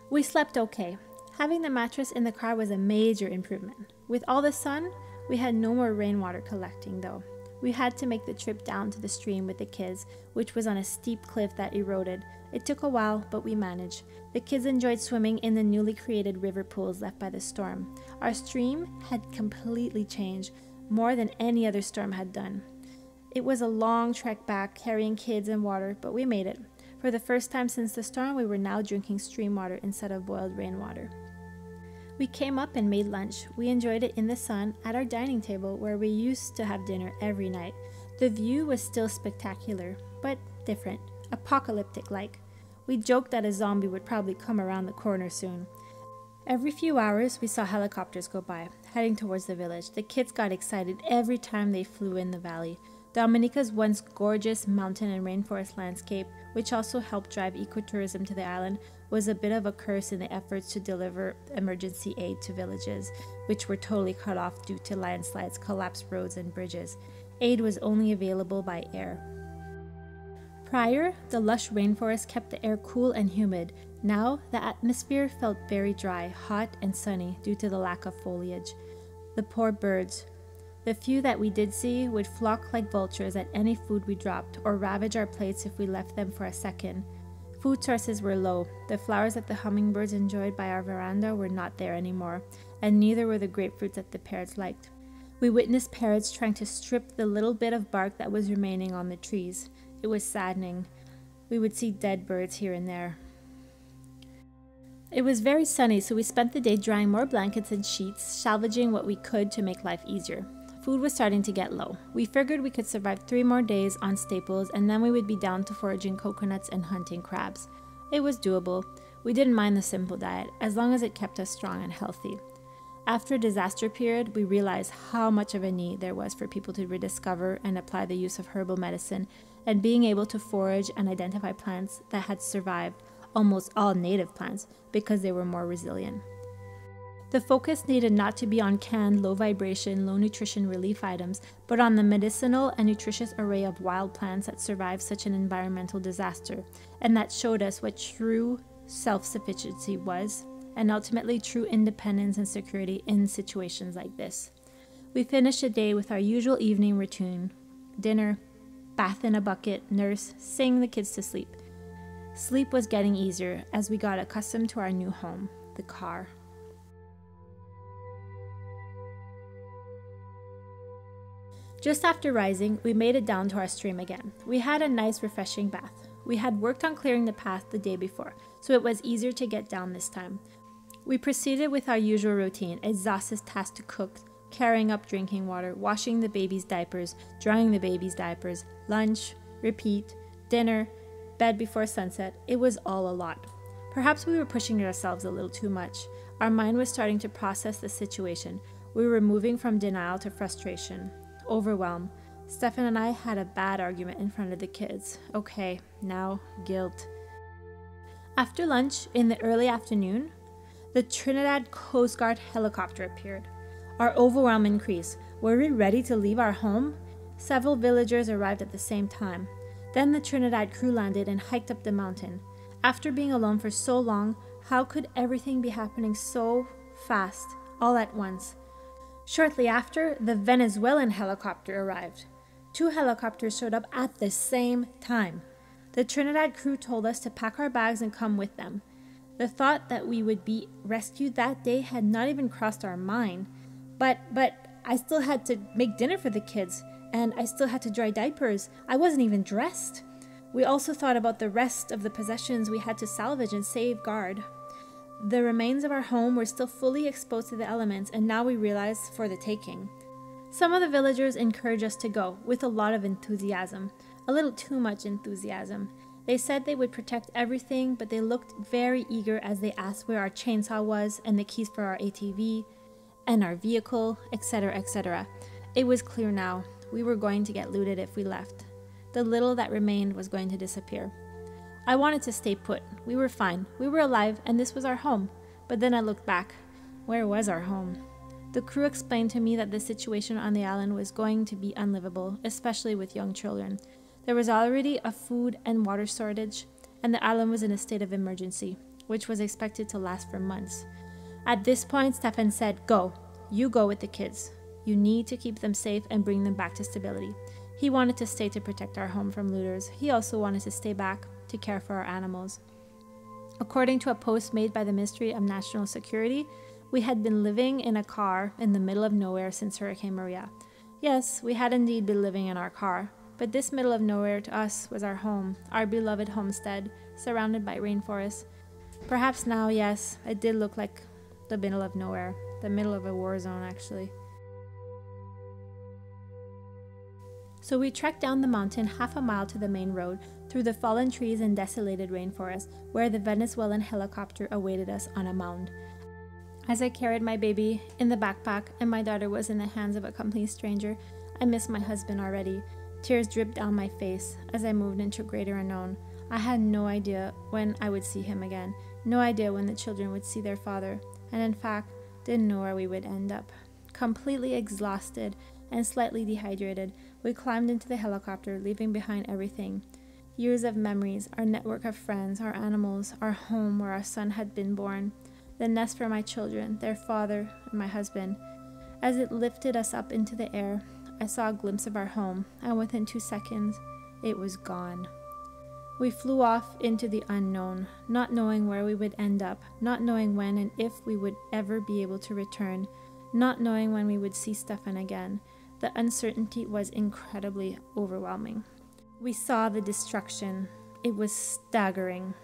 We slept okay. Having the mattress in the car was a major improvement. With all the sun, we had no more rainwater collecting though. We had to make the trip down to the stream with the kids, which was on a steep cliff that eroded. It took a while, but we managed. The kids enjoyed swimming in the newly created river pools left by the storm. Our stream had completely changed, more than any other storm had done. It was a long trek back, carrying kids and water, but we made it. For the first time since the storm, we were now drinking stream water instead of boiled rainwater. We came up and made lunch. We enjoyed it in the sun at our dining table where we used to have dinner every night. The view was still spectacular, but different, apocalyptic-like. We joked that a zombie would probably come around the corner soon. Every few hours, we saw helicopters go by, heading towards the village. The kids got excited every time they flew in the valley. Dominica's once gorgeous mountain and rainforest landscape, which also helped drive ecotourism to the island, was a bit of a curse in the efforts to deliver emergency aid to villages, which were totally cut off due to landslides, collapsed roads, and bridges. Aid was only available by air. Prior, the lush rainforest kept the air cool and humid. Now, the atmosphere felt very dry, hot, and sunny due to the lack of foliage. The poor birds. The few that we did see would flock like vultures at any food we dropped, or ravage our plates if we left them for a second. Food sources were low. The flowers that the hummingbirds enjoyed by our veranda were not there anymore, and neither were the grapefruits that the parrots liked. We witnessed parrots trying to strip the little bit of bark that was remaining on the trees. It was saddening. We would see dead birds here and there. It was very sunny, so we spent the day drying more blankets and sheets, salvaging what we could to make life easier. Food was starting to get low. We figured we could survive 3 more days on staples, and then we would be down to foraging coconuts and hunting crabs. It was doable. We didn't mind the simple diet, as long as it kept us strong and healthy. After a disaster period, we realized how much of a need there was for people to rediscover and apply the use of herbal medicine, and being able to forage and identify plants that had survived, almost all native plants, because they were more resilient. The focus needed not to be on canned, low-vibration, low-nutrition relief items, but on the medicinal and nutritious array of wild plants that survived such an environmental disaster, and that showed us what true self-sufficiency was, and ultimately true independence and security in situations like this. We finished the day with our usual evening routine: dinner, bath in a bucket, nurse, sing the kids to sleep. Sleep was getting easier as we got accustomed to our new home, the car. Just after rising, we made it down to our stream again. We had a nice, refreshing bath. We had worked on clearing the path the day before, so it was easier to get down this time. We proceeded with our usual routine: exhaustive tasks to cook, carrying up drinking water, washing the baby's diapers, drying the baby's diapers, lunch, repeat, dinner, bed before sunset. It was all a lot. Perhaps we were pushing ourselves a little too much. Our mind was starting to process the situation. We were moving from denial to frustration. Overwhelm. Stefan and I had a bad argument in front of the kids. Okay, now guilt. After lunch, in the early afternoon, the Trinidad Coast Guard helicopter appeared. Our overwhelm increased. Were we ready to leave our home? Several villagers arrived at the same time. Then the Trinidad crew landed and hiked up the mountain. After being alone for so long, how could everything be happening so fast, all at once? Shortly after, the Venezuelan helicopter arrived. 2 helicopters showed up at the same time. The Trinidad crew told us to pack our bags and come with them. The thought that we would be rescued that day had not even crossed our mind. But I still had to make dinner for the kids, and I still had to dry diapers. I wasn't even dressed. We also thought about the rest of the possessions we had to salvage and safeguard. The remains of our home were still fully exposed to the elements, and now we realized for the taking. Some of the villagers encouraged us to go, with a lot of enthusiasm. A little too much enthusiasm. They said they would protect everything, but they looked very eager as they asked where our chainsaw was, and the keys for our ATV, and our vehicle, etc., etc. It was clear now. We were going to get looted if we left. The little that remained was going to disappear. I wanted to stay put. We were fine. We were alive, and this was our home. But then I looked back. Where was our home? The crew explained to me that the situation on the island was going to be unlivable, especially with young children. There was already a food and water shortage, and the island was in a state of emergency, which was expected to last for months. At this point, Stefan said, "Go. You go with the kids. You need to keep them safe and bring them back to stability." He wanted to stay to protect our home from looters. He also wanted to stay back to care for our animals. According to a post made by the Ministry of National Security, we had been living in a car in the middle of nowhere since Hurricane Maria. Yes, we had indeed been living in our car, but this middle of nowhere to us was our home, our beloved homestead, surrounded by rainforests. Perhaps now, yes, it did look like the middle of nowhere, the middle of a war zone actually. So we trekked down the mountain half a mile to the main road, through the fallen trees and desolated rainforest, where the Venezuelan helicopter awaited us on a mound. As I carried my baby in the backpack and my daughter was in the hands of a complete stranger, I missed my husband already. Tears dripped down my face as I moved into greater unknown. I had no idea when I would see him again, no idea when the children would see their father, and in fact, didn't know where we would end up. Completely exhausted and slightly dehydrated, we climbed into the helicopter, leaving behind everything. Years of memories, our network of friends, our animals, our home where our son had been born, the nest for my children, their father, and my husband. As it lifted us up into the air, I saw a glimpse of our home, and within 2 seconds, it was gone. We flew off into the unknown, not knowing where we would end up, not knowing when and if we would ever be able to return, not knowing when we would see Stefan again. The uncertainty was incredibly overwhelming. We saw the destruction. It was staggering.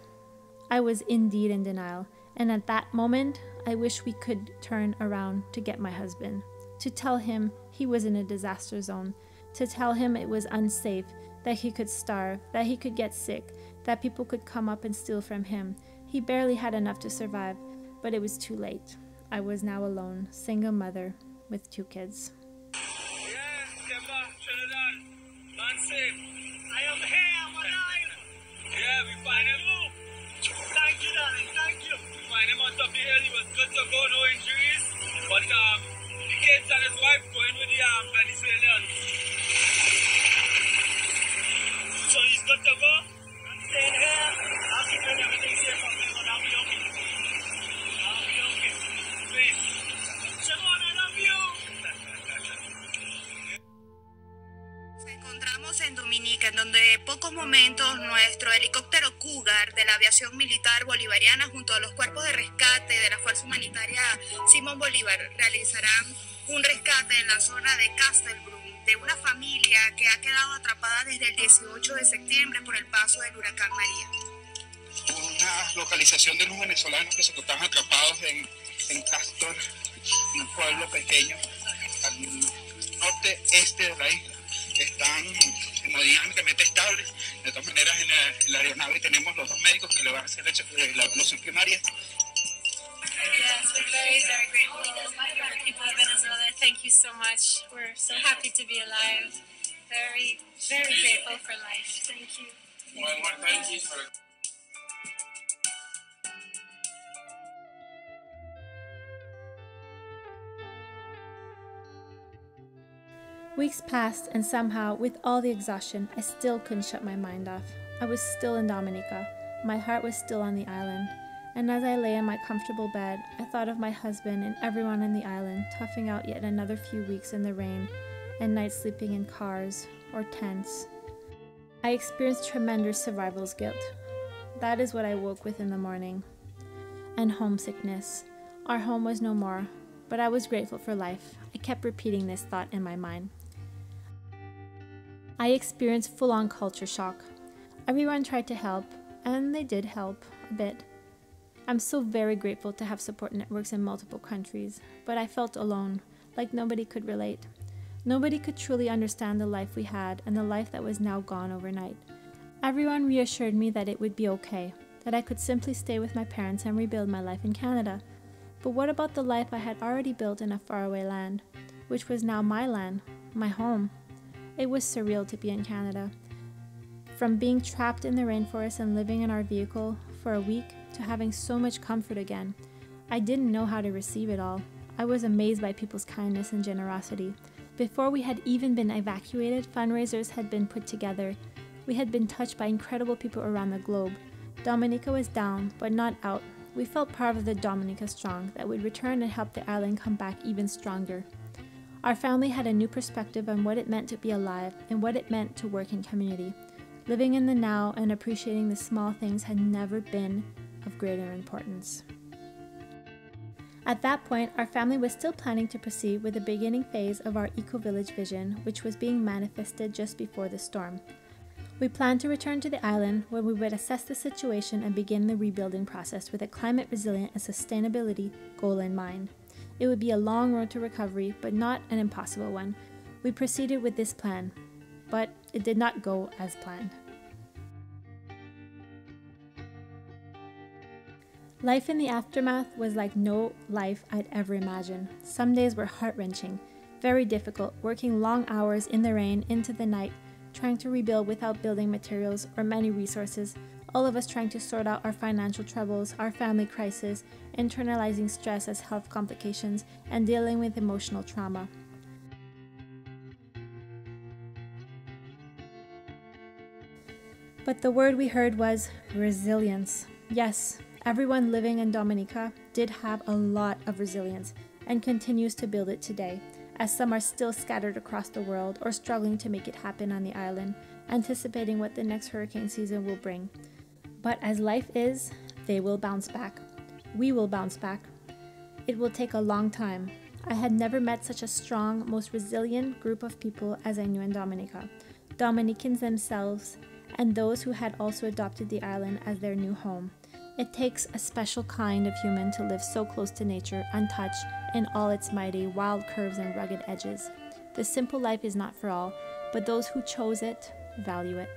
I was indeed in denial, and at that moment, I wish we could turn around to get my husband, to tell him he was in a disaster zone, to tell him it was unsafe, that he could starve, that he could get sick, that people could come up and steal from him. He barely had enough to survive, but it was too late. I was now alone, single mother with 2 kids. Yes, Kemba, Trinidad, land safe. I am here, I'm alive. Yeah, we find him. Thank you, darling, thank you. We find him on top of the hill, he was good to go, no injuries. But the kids and his wife going with the Venezuelans. So he's good to go. I'm staying here. I'll keep everything safe from him and I'll be okay. I'll be okay. Please. Shimon, I love you. Nos encontramos en Dominica, en donde pocos momentos nuestro helicóptero Cougar de la aviación militar bolivariana junto a los cuerpos de rescate de la Fuerza Humanitaria Simón Bolívar realizarán un rescate en la zona de Castelbrum de una familia que ha quedado atrapada desde el 18 de septiembre por el paso del huracán María. Una localización de unos venezolanos que se encontraban atrapados en Castor, un pueblo pequeño al norte-este de la isla. Están hemodinámicamente estables. De todas maneras, en la aeronave tenemos los 2 médicos que le van a hacer la evaluación primaria. Yes, we're very, very grateful for the people of Venezuela. Thank you so much. We're so happy to be alive. Very, very grateful for life. Thank you. One more thank you for... Weeks passed, and somehow, with all the exhaustion, I still couldn't shut my mind off. I was still in Dominica. My heart was still on the island. And as I lay in my comfortable bed, I thought of my husband and everyone on the island, toughing out yet another few weeks in the rain, and nights sleeping in cars or tents. I experienced tremendous survival's guilt. That is what I woke with in the morning. And homesickness. Our home was no more, but I was grateful for life. I kept repeating this thought in my mind. I experienced full-on culture shock. Everyone tried to help, and they did help a bit. I'm so very grateful to have support networks in multiple countries, but I felt alone, like nobody could relate. Nobody could truly understand the life we had and the life that was now gone overnight. Everyone reassured me that it would be okay, that I could simply stay with my parents and rebuild my life in Canada. But what about the life I had already built in a faraway land, which was now my land, my home? It was surreal to be in Canada. From being trapped in the rainforest and living in our vehicle for a week to having so much comfort again, I didn't know how to receive it all. I was amazed by people's kindness and generosity. Before we had even been evacuated, fundraisers had been put together. We had been touched by incredible people around the globe. Dominica was down, but not out. We felt part of the Dominica Strong that would return and help the island come back even stronger. Our family had a new perspective on what it meant to be alive and what it meant to work in community. Living in the now and appreciating the small things had never been of greater importance. At that point, our family was still planning to proceed with the beginning phase of our eco-village vision, which was being manifested just before the storm. We planned to return to the island where we would assess the situation and begin the rebuilding process with a climate resilient and sustainability goal in mind. It would be a long road to recovery, but not an impossible one. We proceeded with this plan, but it did not go as planned. Life in the aftermath was like no life I'd ever imagined. Some days were heart-wrenching, very difficult, working long hours in the rain into the night, trying to rebuild without building materials or many resources, all of us trying to sort out our financial troubles, our family crisis, internalizing stress as health complications, and dealing with emotional trauma. But the word we heard was resilience. Yes, everyone living in Dominica did have a lot of resilience and continues to build it today, as some are still scattered across the world or struggling to make it happen on the island, anticipating what the next hurricane season will bring. But as life is, they will bounce back. We will bounce back. It will take a long time. I had never met such a strong, most resilient group of people as I knew in Dominica. Dominicans themselves, and those who had also adopted the island as their new home. It takes a special kind of human to live so close to nature, untouched in all its mighty, wild curves and rugged edges. The simple life is not for all, but those who chose it value it.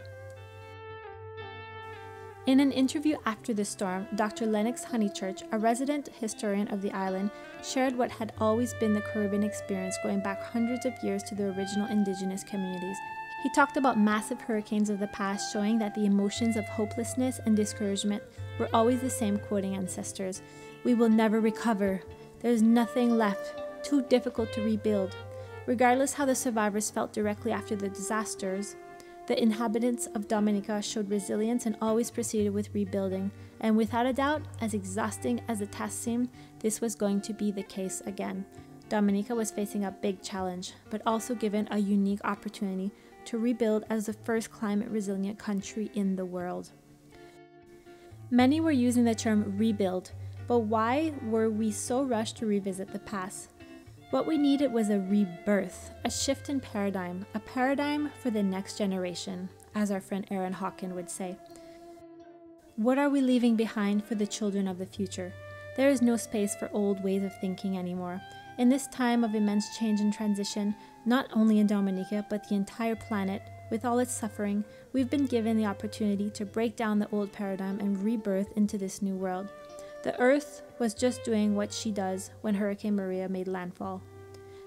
In an interview after the storm, Dr. Lennox Honeychurch, a resident historian of the island, shared what had always been the Caribbean experience going back hundreds of years to the original indigenous communities. He talked about massive hurricanes of the past, showing that the emotions of hopelessness and discouragement were always the same, quoting ancestors. "We will never recover. There's nothing left. Too difficult to rebuild." Regardless how the survivors felt directly after the disasters, the inhabitants of Dominica showed resilience and always proceeded with rebuilding. And without a doubt, as exhausting as the task seemed, this was going to be the case again. Dominica was facing a big challenge, but also given a unique opportunity to rebuild as the first climate resilient country in the world. Many were using the term rebuild, but why were we so rushed to revisit the past? What we needed was a rebirth, a shift in paradigm, a paradigm for the next generation, as our friend Aaron Hawken would say. What are we leaving behind for the children of the future? There is no space for old ways of thinking anymore. In this time of immense change and transition, not only in Dominica, but the entire planet, with all its suffering, we've been given the opportunity to break down the old paradigm and rebirth into this new world. The Earth was just doing what she does when Hurricane Maria made landfall.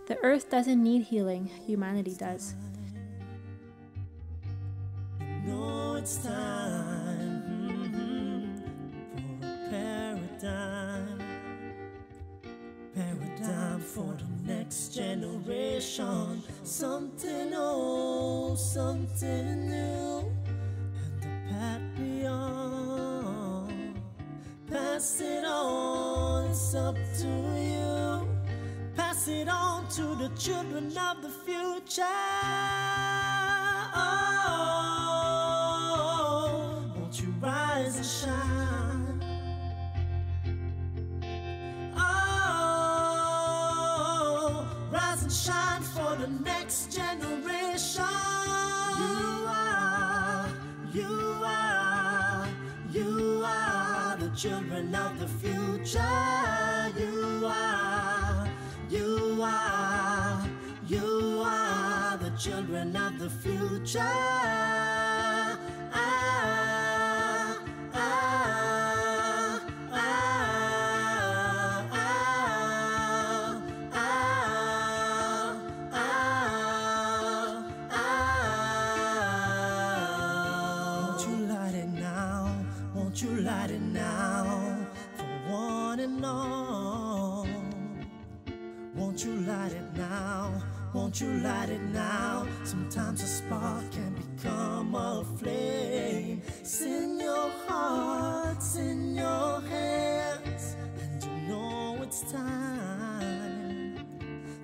The Earth doesn't need healing, humanity does. No, it's time for a paradigm. Paradigm for the next generation. Something old, something new, and the path beyond. Pass it on, it's up to you. Pass it on to the children of the future. Oh, won't you rise and shine? Oh, rise and shine for the next generation. You are the children of the future. You are the children of the future. Won't you light it now? Won't you light it now for one and all? Won't you light it now? Won't you light it now? Sometimes a spark can become a flame. It's in your heart, it's in your hands, and you know it's time.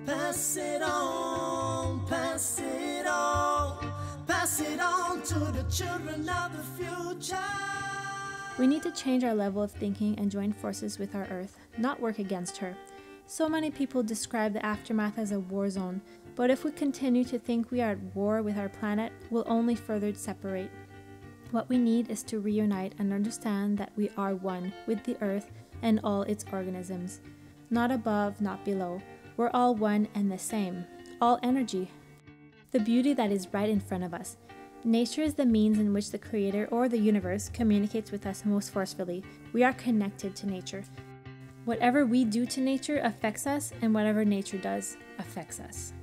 Pass it on, pass it on, pass it on to the children of the future. We need to change our level of thinking and join forces with our Earth, not work against her. So many people describe the aftermath as a war zone, but if we continue to think we are at war with our planet, we'll only further separate. What we need is to reunite and understand that we are one with the Earth and all its organisms. Not above, not below. We're all one and the same. All energy. The beauty that is right in front of us. Nature is the means in which the Creator or the universe communicates with us most forcefully. We are connected to nature. Whatever we do to nature affects us, and whatever nature does affects us.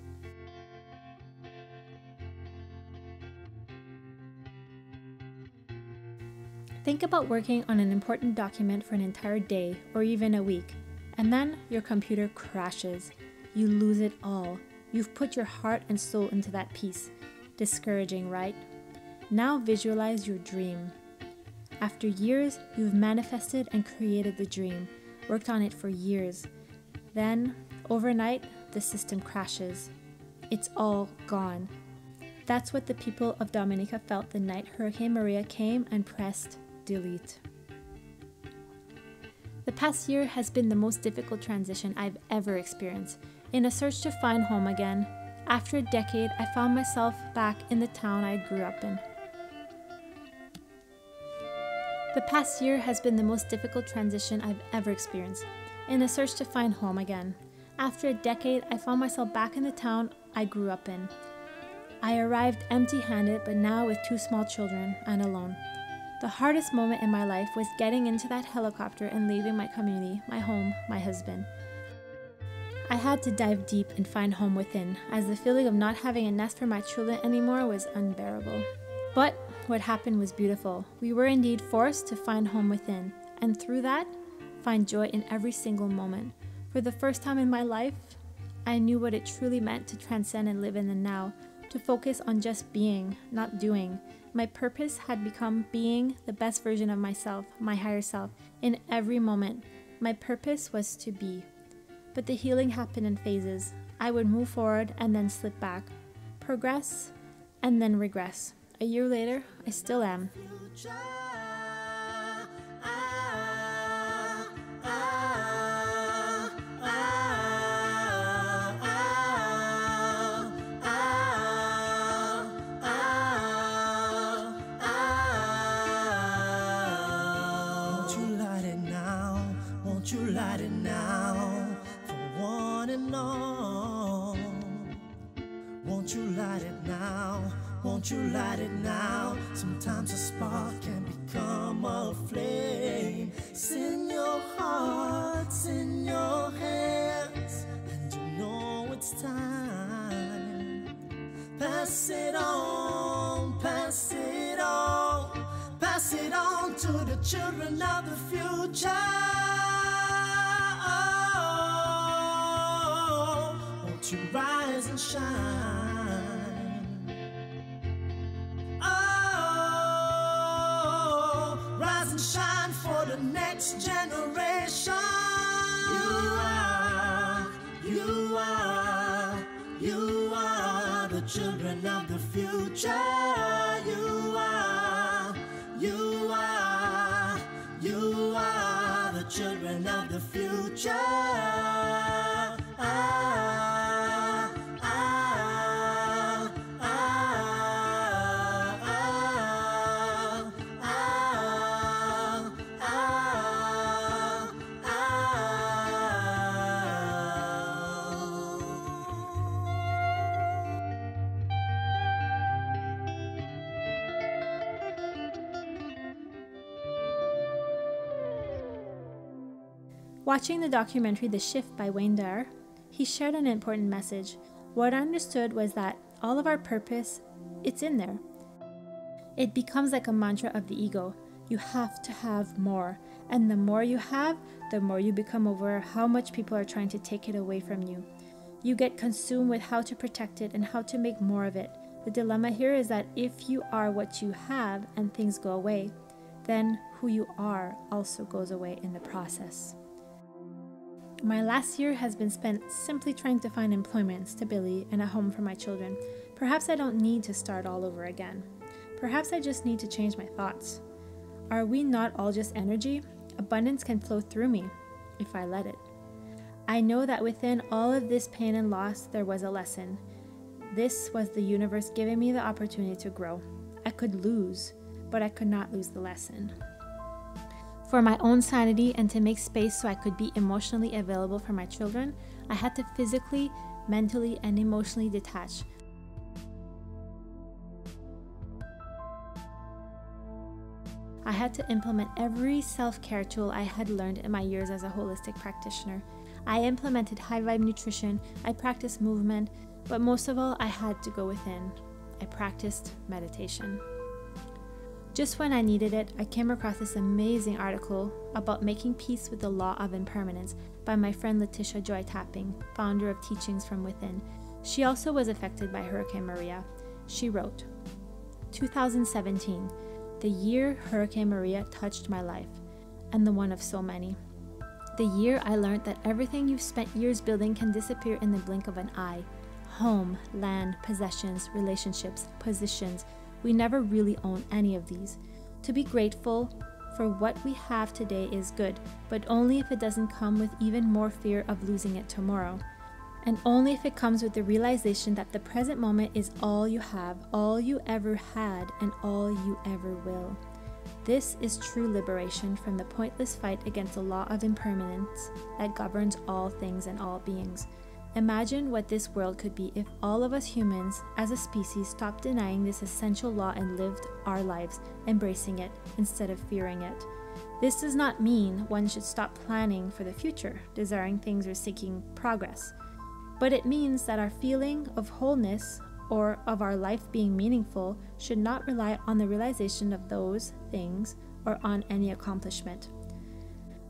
Think about working on an important document for an entire day or even a week, and then your computer crashes. You lose it all. You've put your heart and soul into that piece. Discouraging, right? Now visualize your dream. After years, you've manifested and created the dream, worked on it for years. Then, overnight, the system crashes. It's all gone. That's what the people of Dominica felt the night Hurricane Maria came and pressed delete. The past year has been the most difficult transition I've ever experienced. In a search to find home again, after a decade, I found myself back in the town I grew up in. The past year has been the most difficult transition I've ever experienced. In a search to find home again, after a decade, I found myself back in the town I grew up in. I arrived empty-handed, but now with 2 small children and alone. The hardest moment in my life was getting into that helicopter and leaving my community, my home, my husband. I had to dive deep and find home within, as the feeling of not having a nest for my children anymore was unbearable. But what happened was beautiful. We were indeed forced to find home within, and through that, find joy in every single moment. For the first time in my life, I knew what it truly meant to transcend and live in the now, to focus on just being, not doing. My purpose had become being the best version of myself, my higher self, in every moment. My purpose was to be. But the healing happened in phases. I would move forward and then slip back, progress, and then regress. A year later, I still am. Won't you light it now for one and all? Won't you light it now? Won't you light it now? Sometimes a spark can become a flame. It's in your heart, it's in your hands, and you know it's time. Pass it on, pass it on, pass it on to the children of the future. You rise and shine. Oh, rise and shine for the next generation. You are the children of the future. You are the children of the future. Watching the documentary The Shift by Wayne Dyer, he shared an important message. What I understood was that all of our purpose, it's in there. It becomes like a mantra of the ego. You have to have more. And the more you have, the more you become aware of how much people are trying to take it away from you. You get consumed with how to protect it and how to make more of it. The dilemma here is that if you are what you have and things go away, then who you are also goes away in the process. My last year has been spent simply trying to find employment, stability, and a home for my children. Perhaps I don't need to start all over again. Perhaps I just need to change my thoughts. Are we not all just energy? Abundance can flow through me if I let it. I know that within all of this pain and loss, there was a lesson. This was the universe giving me the opportunity to grow. I could lose, but I could not lose the lesson. For my own sanity and to make space so I could be emotionally available for my children, I had to physically, mentally, and emotionally detach. I had to implement every self-care tool I had learned in my years as a holistic practitioner. I implemented high-vibe nutrition, I practiced movement, but most of all, I had to go within. I practiced meditation. Just when I needed it, I came across this amazing article about making peace with the law of impermanence by my friend Letitia Joy Tapping, founder of Teachings from Within. She also was affected by Hurricane Maria. She wrote, 2017, the year Hurricane Maria touched my life, and the one of so many. The year I learned that everything you've spent years building can disappear in the blink of an eye. Home, land, possessions, relationships, positions. We never really own any of these. To be grateful for what we have today is good, but only if it doesn't come with even more fear of losing it tomorrow. And only if it comes with the realization that the present moment is all you have, all you ever had, and all you ever will. This is true liberation from the pointless fight against the law of impermanence that governs all things and all beings. Imagine what this world could be if all of us humans, as a species, stopped denying this essential law and lived our lives, embracing it instead of fearing it. This does not mean one should stop planning for the future, desiring things or seeking progress. But it means that our feeling of wholeness or of our life being meaningful should not rely on the realization of those things or on any accomplishment.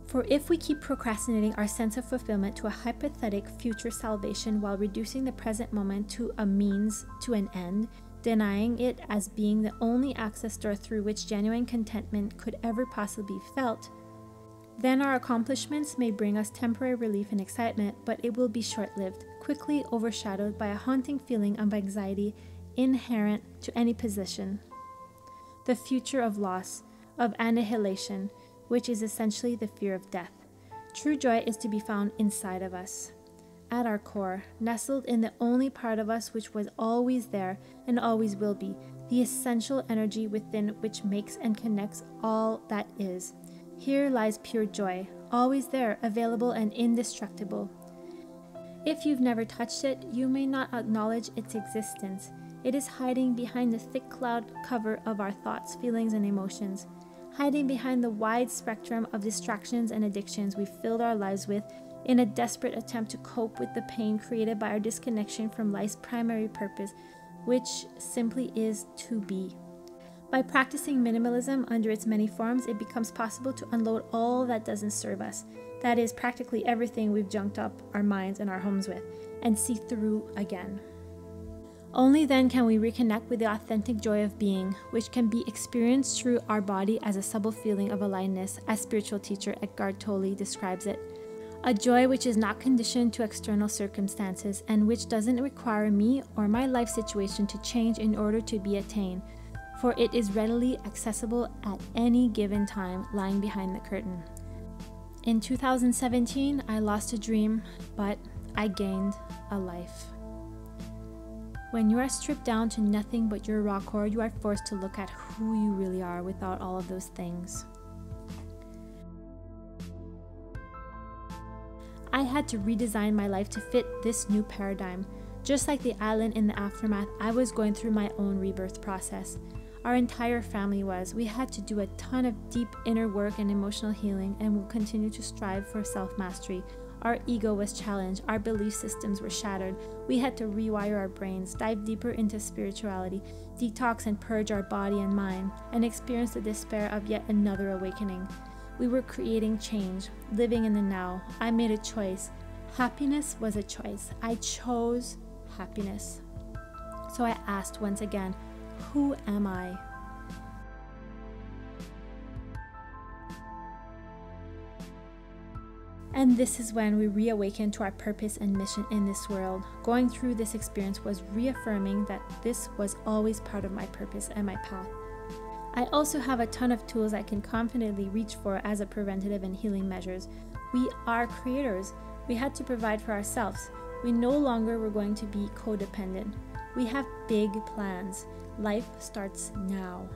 For if we keep procrastinating our sense of fulfillment to a hypothetic future salvation while reducing the present moment to a means to an end, denying it as being the only access door through which genuine contentment could ever possibly be felt, then our accomplishments may bring us temporary relief and excitement, but it will be short-lived, quickly overshadowed by a haunting feeling of anxiety inherent to any position. The future of loss, of annihilation, which is essentially the fear of death. True joy is to be found inside of us, at our core, nestled in the only part of us which was always there and always will be, the essential energy within which makes and connects all that is. Here lies pure joy, always there, available and indestructible. If you've never touched it, you may not acknowledge its existence. It is hiding behind the thick cloud cover of our thoughts, feelings, and emotions, hiding behind the wide spectrum of distractions and addictions we've filled our lives with in a desperate attempt to cope with the pain created by our disconnection from life's primary purpose, which simply is to be. By practicing minimalism under its many forms, it becomes possible to unload all that doesn't serve us, that is, practically everything we've junked up our minds and our homes with, and see through again. Only then can we reconnect with the authentic joy of being, which can be experienced through our body as a subtle feeling of aliveness, as spiritual teacher Eckhart Tolle describes it. A joy which is not conditioned to external circumstances and which doesn't require me or my life situation to change in order to be attained, for it is readily accessible at any given time, lying behind the curtain. In 2017, I lost a dream, but I gained a life. When you are stripped down to nothing but your raw core, you are forced to look at who you really are without all of those things. I had to redesign my life to fit this new paradigm. Just like the island in the aftermath, I was going through my own rebirth process. Our entire family was. We had to do a ton of deep inner work and emotional healing, and will continue to strive for self-mastery. Our ego was challenged, our belief systems were shattered. We had to rewire our brains, dive deeper into spirituality, detox and purge our body and mind, and experience the despair of yet another awakening. We were creating change, living in the now. I made a choice. Happiness was a choice. I chose happiness. So I asked once again, who am I? And this is when we reawakened to our purpose and mission in this world. Going through this experience was reaffirming that this was always part of my purpose and my path. I also have a ton of tools I can confidently reach for as a preventative and healing measures. We are creators. We had to provide for ourselves. We no longer were going to be codependent. We have big plans. Life starts now.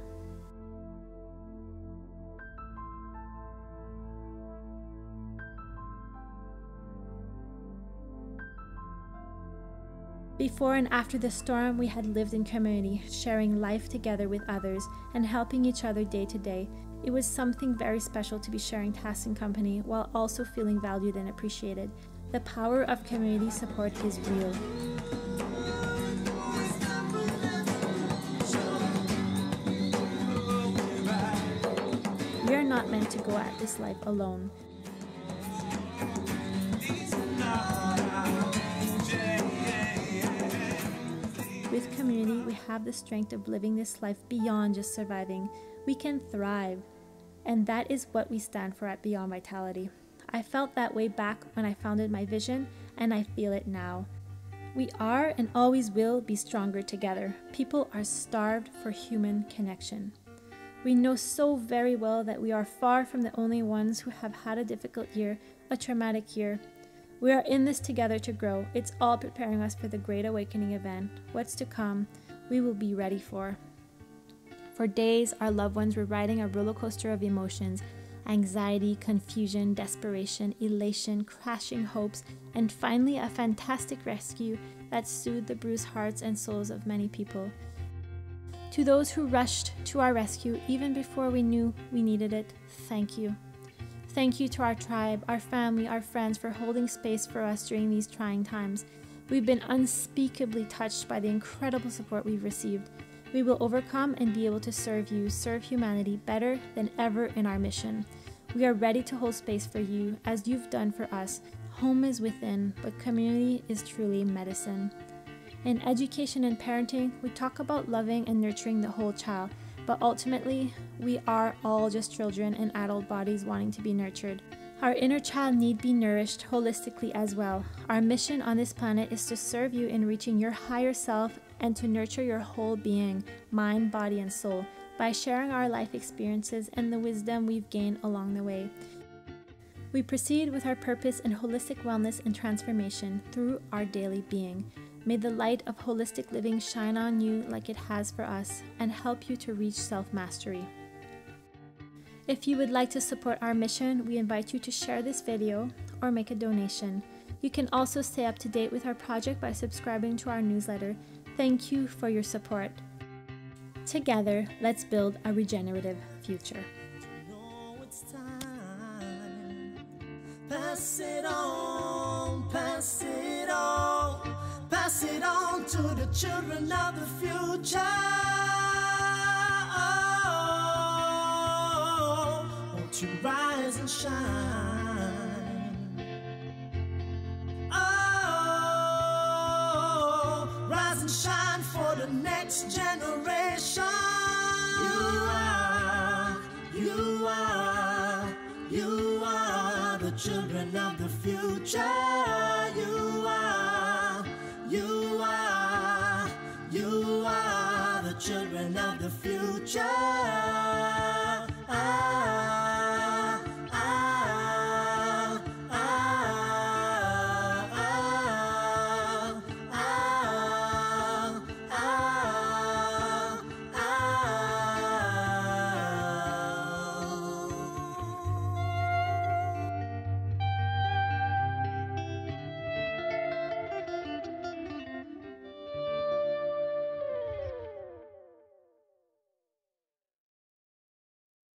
Before and after the storm, we had lived in community, sharing life together with others and helping each other day to day. It was something very special to be sharing tasks and company while also feeling valued and appreciated. The power of community support is real. not meant to go at this life alone. With community, we have the strength of living this life beyond just surviving. We can thrive. And that is what we stand for at Beyond Vitality. I felt that way back when I founded my vision, and I feel it now. We are and always will be stronger together. People are starved for human connection. We know so very well that we are far from the only ones who have had a difficult year, a traumatic year. We are in this together to grow. It's all preparing us for the Great Awakening event. What's to come, we will be ready for. For days, our loved ones were riding a roller coaster of emotions, anxiety, confusion, desperation, elation, crashing hopes, and finally a fantastic rescue that soothed the bruised hearts and souls of many people. To those who rushed to our rescue even before we knew we needed it, thank you. Thank you to our tribe, our family, our friends for holding space for us during these trying times. We've been unspeakably touched by the incredible support we've received. We will overcome and be able to serve you, serve humanity better than ever in our mission. We are ready to hold space for you as you've done for us. Home is within, but community is truly medicine. In education and parenting, we talk about loving and nurturing the whole child, but ultimately, we are all just children in adult bodies wanting to be nurtured. Our inner child need be nourished holistically as well. Our mission on this planet is to serve you in reaching your higher self and to nurture your whole being, mind, body, and soul by sharing our life experiences and the wisdom we've gained along the way. We proceed with our purpose in holistic wellness and transformation through our daily being. May the light of holistic living shine on you like it has for us and help you to reach self-mastery. If you would like to support our mission, we invite you to share this video or make a donation. You can also stay up to date with our project by subscribing to our newsletter. Thank you for your support. Together, let's build a regenerative future. Pass it on, pass it on. Pass it on to the children of the future. Oh, won't you rise and shine? Oh, rise and shine for the next generation. You are the children of the future. You are the children of the future.